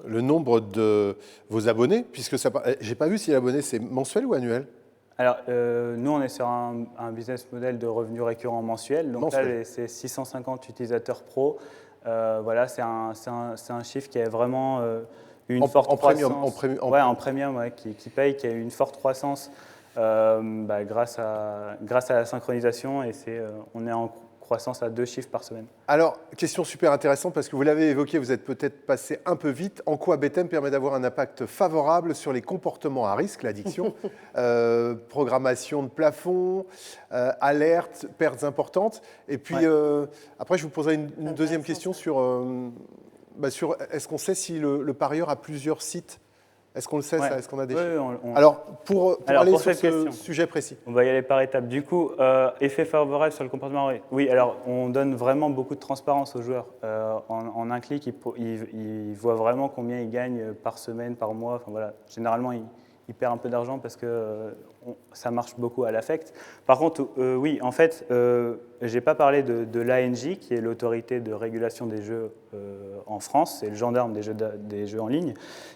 nombre de vos abonnés, puisque j'ai pas vu si l'abonné c'est mensuel ou annuel. Alors, nous, on est sur un business model de revenus récurrents mensuels. Donc mensuel. là, c'est 650 utilisateurs pro. Voilà, c'est un chiffre qui est vraiment une forte croissance. En premium, ouais, qui paye, qui a une forte croissance grâce à la synchronisation. Et on est en croissance à 2 chiffres par semaine. Alors, question super intéressante, parce que vous l'avez évoqué, vous êtes peut-être passé un peu vite. En quoi BTM permet d'avoir un impact favorable sur les comportements à risque, l'addiction, programmation de plafond, alerte, pertes importantes. Et puis, après, je vous poserai une deuxième question sur est-ce qu'on sait si le parieur a plusieurs sites? Est-ce qu'on le sait, ça? Est-ce qu'on a des chiffres? Alors, pour aller sur ce sujet précis. On va y aller par étapes. Du coup, effet favorable sur le comportement. Oui, alors on donne vraiment beaucoup de transparence aux joueurs. En un clic, ils voient vraiment combien ils gagnent par semaine, par mois. Enfin, voilà. Généralement, il perd un peu d'argent parce que ça marche beaucoup à l'affect. Par contre, oui, en fait, je n'ai pas parlé de l'ANJ, qui est l'autorité de régulation des jeux en France, c'est le gendarme des jeux en ligne,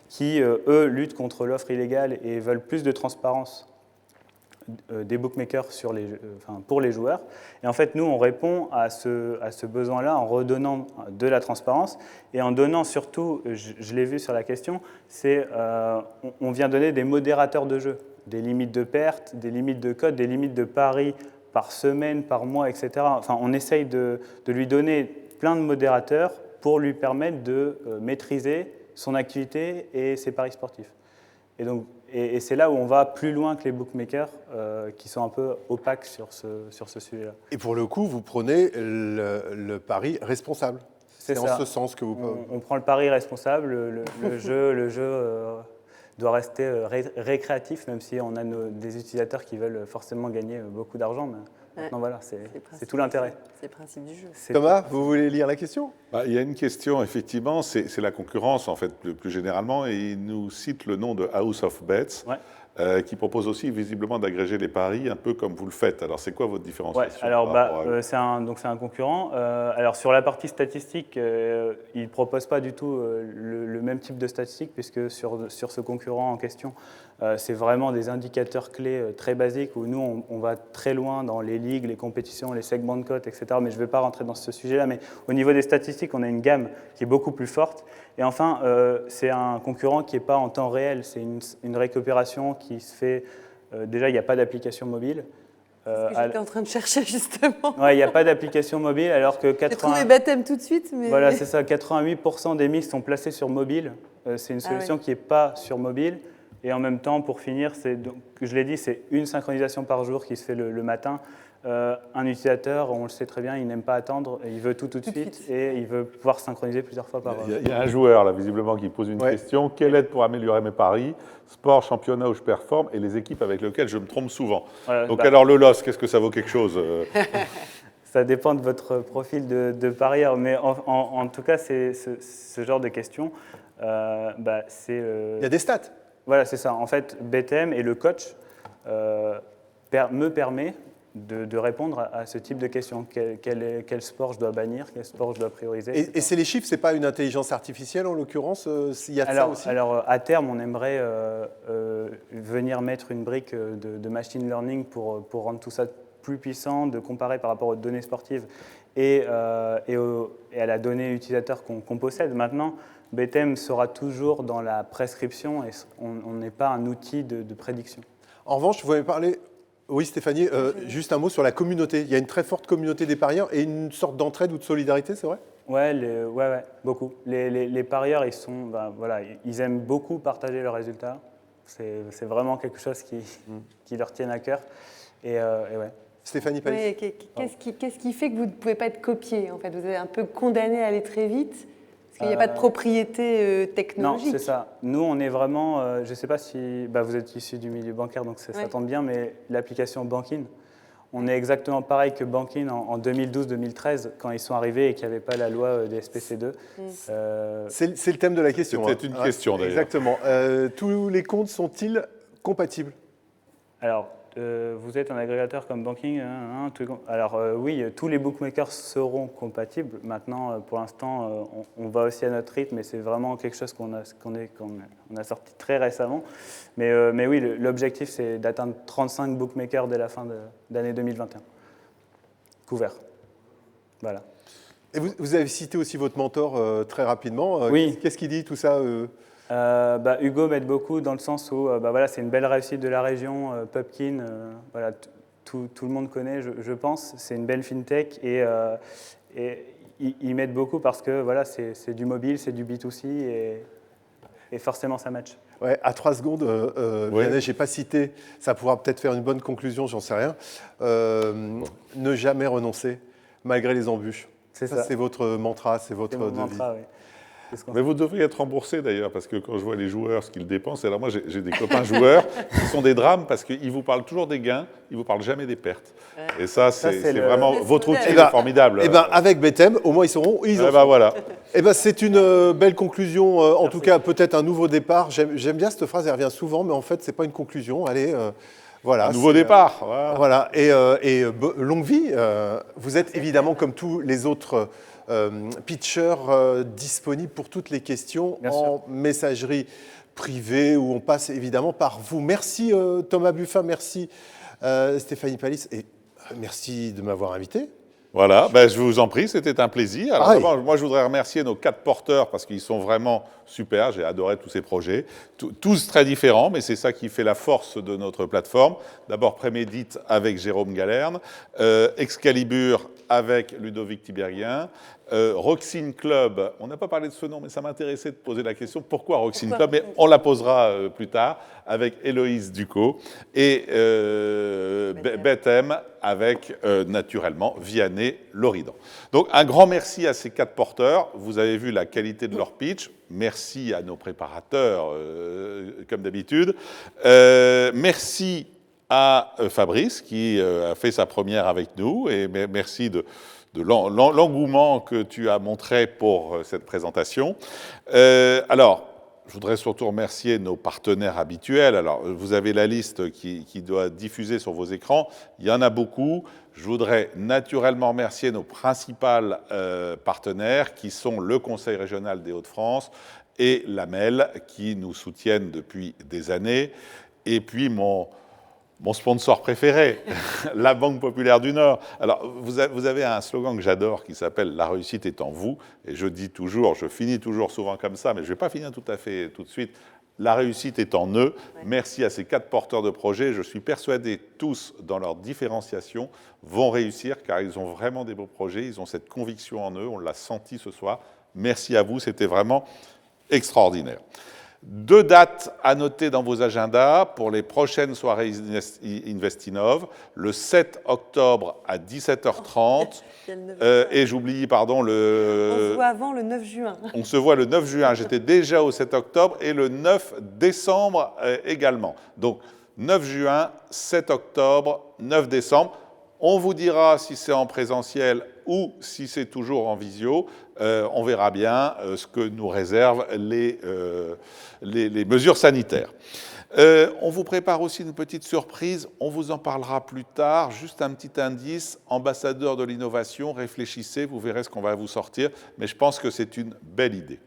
qui, eux, luttent contre l'offre illégale et veulent plus de transparence des bookmakers pour les joueurs. Et en fait, nous, on répond à ce besoin-là en redonnant de la transparence et en donnant surtout, je l'ai vu sur la question, on vient donner des modérateurs de jeu, des limites de perte, des limites de code, des limites de paris par semaine, par mois, etc. Enfin, on essaye de lui donner plein de modérateurs pour lui permettre de maîtriser son activité et ses paris sportifs. Et c'est là où on va plus loin que les bookmakers qui sont un peu opaques sur ce sujet-là. Et pour le coup, vous prenez le pari responsable. C'est en ce sens que vous... On prend le pari responsable, le jeu doit rester récréatif, même si on a des utilisateurs qui veulent forcément gagner beaucoup d'argent. Mais maintenant, voilà, c'est tout l'intérêt. C'est le principe du jeu. Thomas, vous voulez lire la question ? Il y a une question, effectivement, c'est la concurrence, en fait, plus généralement, et il nous cite le nom de House of Bets, qui propose aussi visiblement d'agréger les paris, un peu comme vous le faites. Alors, c'est quoi votre différenciation ? Alors, c'est un concurrent. Alors, sur la partie statistique, il ne propose pas du tout le même type de statistiques, puisque sur ce concurrent en question, c'est vraiment des indicateurs clés très basiques, où nous, on va très loin dans les ligues, les compétitions, les segments de cote, etc. Mais je ne vais pas rentrer dans ce sujet-là. Mais au niveau des statistiques, on a une gamme qui est beaucoup plus forte. Et enfin, c'est un concurrent qui n'est pas en temps réel. C'est une récupération qui se fait... déjà, il n'y a pas d'application mobile. C'est ce que j'étais en train de chercher, justement. Il n'y a pas d'application mobile, alors que... J'ai trouvé Bethem tout de suite, mais... Voilà, c'est ça. 88% des mix sont placés sur mobile. C'est une solution qui n'est pas sur mobile. Et en même temps, pour finir, je l'ai dit, c'est une synchronisation par jour qui se fait le matin. Un utilisateur, on le sait très bien, il n'aime pas attendre, il veut tout de suite et il veut pouvoir synchroniser plusieurs fois par heure. Il y a un joueur, là, visiblement, qui pose une question. Quelle aide pour améliorer mes paris ? Sport, championnat où je performe et les équipes avec lesquelles je me trompe souvent. Voilà, donc alors le LOS, qu'est-ce que ça vaut quelque chose Ça dépend de votre profil de parieur, mais en tout cas, c'est ce genre de questions. Il y a des stats. Voilà, c'est ça. En fait, BTM et le coach me permet de répondre à ce type de questions. Quel sport je dois bannir, quel sport je dois prioriser. Et c'est les chiffres, ce n'est pas une intelligence artificielle en l'occurrence, il y a ça aussi. Alors, à terme, on aimerait venir mettre une brique de machine learning pour rendre tout ça plus puissant, de comparer par rapport aux données sportives et à la donnée utilisateur qu'on possède. Maintenant, BTM sera toujours dans la prescription et on n'est pas un outil de prédiction. En revanche, vous avez parlé, oui Stéphanie, juste un mot sur la communauté. Il y a une très forte communauté des parieurs et une sorte d'entraide ou de solidarité, c'est vrai ? Ouais, beaucoup. Les parieurs, ils aiment beaucoup partager leurs résultats. C'est vraiment quelque chose qui leur tient à cœur. Et ouais. Stéphanie Pallis. Qu'est-ce qui fait que vous ne pouvez pas être copié, en fait ? Vous êtes un peu condamné à aller très vite ? Parce qu'il n'y a pas de propriété technologique. Non, c'est ça. Nous, on est vraiment... je ne sais pas si... vous êtes issu du milieu bancaire, donc ça tombe bien, mais l'application Bankin, on est exactement pareil que Bankin en 2012-2013, quand ils sont arrivés et qu'il n'y avait pas la loi des SPC2. C'est le thème de la question. C'était une question, d'ailleurs. Exactement. Tous les comptes sont-ils compatibles ? Alors, vous êtes un agrégateur comme Banking. Alors oui, tous les bookmakers seront compatibles. Maintenant, pour l'instant, on va aussi à notre rythme et c'est vraiment quelque chose qu'on a sorti très récemment. Mais oui, l'objectif, c'est d'atteindre 35 bookmakers dès la fin de l'année 2021. Couvert. Voilà. Et vous avez cité aussi votre mentor très rapidement. Oui. Qu'est-ce qu'il dit tout ça Hugo m'aide beaucoup dans le sens où c'est une belle réussite de la région, Pubkin, tout le monde connaît, je pense. C'est une belle fintech et il m'aide beaucoup parce que c'est du mobile, c'est du B2C et forcément ça match. Ouais, à 3 secondes, Vianney, je n'ai pas cité, ça pourra peut-être faire une bonne conclusion, j'en sais rien. Ne jamais renoncer malgré les embûches. C'est ça. C'est votre mantra, c'est votre devise. Mantra, oui. Mais vous devriez être remboursé d'ailleurs, parce que quand je vois les joueurs, ce qu'ils dépensent, alors moi j'ai des copains joueurs qui sont des drames parce qu'ils vous parlent toujours des gains, ils vous parlent jamais des pertes. Et ça, c'est vraiment, votre outil est formidable. Eh ben, avec BTM, au moins ils sauront où ils en Eh ben, sont. voilà. Eh ben, c'est une belle conclusion, en tout cas peut-être un nouveau départ. J'aime bien cette phrase, elle revient souvent, mais en fait c'est pas une conclusion. Allez, voilà. Un nouveau départ. Voilà, longue vie. Vous êtes évidemment comme tous les autres pitchers disponibles pour toutes les questions en messagerie privée où on passe évidemment par vous. Merci Thomas Buffin, merci Stéphanie Palis et merci de m'avoir invité. Voilà, ben, je vous en prie, c'était un plaisir. Alors, Pareil. d'abord, moi, je voudrais remercier nos 4 porteurs parce qu'ils sont vraiment super. J'ai adoré tous ces projets. Tous très différents, mais c'est ça qui fait la force de notre plateforme. D'abord, Prémédite avec Jérôme Galerne, Excalibur avec Ludovic Tiberghien, Roxine Club. On n'a pas parlé de ce nom, mais ça m'intéressait de poser la question pourquoi Roxine Club, mais on la posera plus tard avec Héloïse Ducot et BTM avec naturellement Vianney Loridan. Donc un grand merci à ces 4 porteurs. Vous avez vu la qualité de leur pitch. Merci à nos préparateurs, comme d'habitude. Merci à Fabrice qui a fait sa première avec nous et merci de l'engouement que tu as montré pour cette présentation. Alors, je voudrais surtout remercier nos partenaires habituels. Alors, vous avez la liste qui doit diffuser sur vos écrans. Il y en a beaucoup. Je voudrais naturellement remercier nos principaux partenaires qui sont le Conseil régional des Hauts-de-France et l'AMEL qui nous soutiennent depuis des années. Et puis mon sponsor préféré, la Banque Populaire du Nord. Alors, vous avez un slogan que j'adore qui s'appelle « La réussite est en vous ». Et je dis toujours, je finis toujours souvent comme ça, mais je ne vais pas finir tout à fait tout de suite. La réussite est en eux. Merci à ces 4 porteurs de projets. Je suis persuadé tous, dans leur différenciation, vont réussir car ils ont vraiment des beaux projets. Ils ont cette conviction en eux. On l'a senti ce soir. Merci à vous. C'était vraiment extraordinaire. 2 dates à noter dans vos agendas pour les prochaines soirées Investinov, le 7 octobre à 17h30, et j'oublie, pardon, On se voit avant le 9 juin. On se voit le 9 juin, j'étais déjà au 7 octobre, et le 9 décembre également. Donc 9 juin, 7 octobre, 9 décembre. On vous dira si c'est en présentiel ou si c'est toujours en visio. On verra bien ce que nous réservent les mesures sanitaires. On vous prépare aussi une petite surprise. On vous en parlera plus tard. Juste un petit indice. Ambassadeur de l'innovation, réfléchissez, vous verrez ce qu'on va vous sortir. Mais je pense que c'est une belle idée.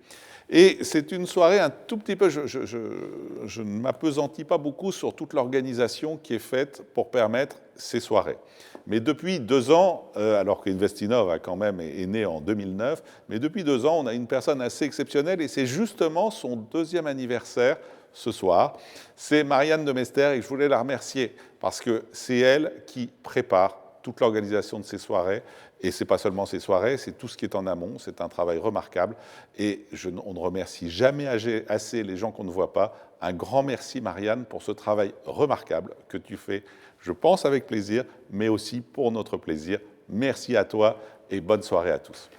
Et c'est une soirée un tout petit peu, je ne m'appesantis pas beaucoup sur toute l'organisation qui est faite pour permettre ces soirées. Mais depuis 2 ans, alors qu'Investinov a quand même est né en 2009, mais depuis 2 ans, on a une personne assez exceptionnelle et c'est justement son 2e anniversaire ce soir. C'est Marianne de Mester et je voulais la remercier parce que c'est elle qui prépare toute l'organisation de ces soirées. Et ce n'est pas seulement ces soirées, c'est tout ce qui est en amont. C'est un travail remarquable. Et on ne remercie jamais assez les gens qu'on ne voit pas. Un grand merci, Marianne, pour ce travail remarquable que tu fais, je pense avec plaisir, mais aussi pour notre plaisir. Merci à toi et bonne soirée à tous.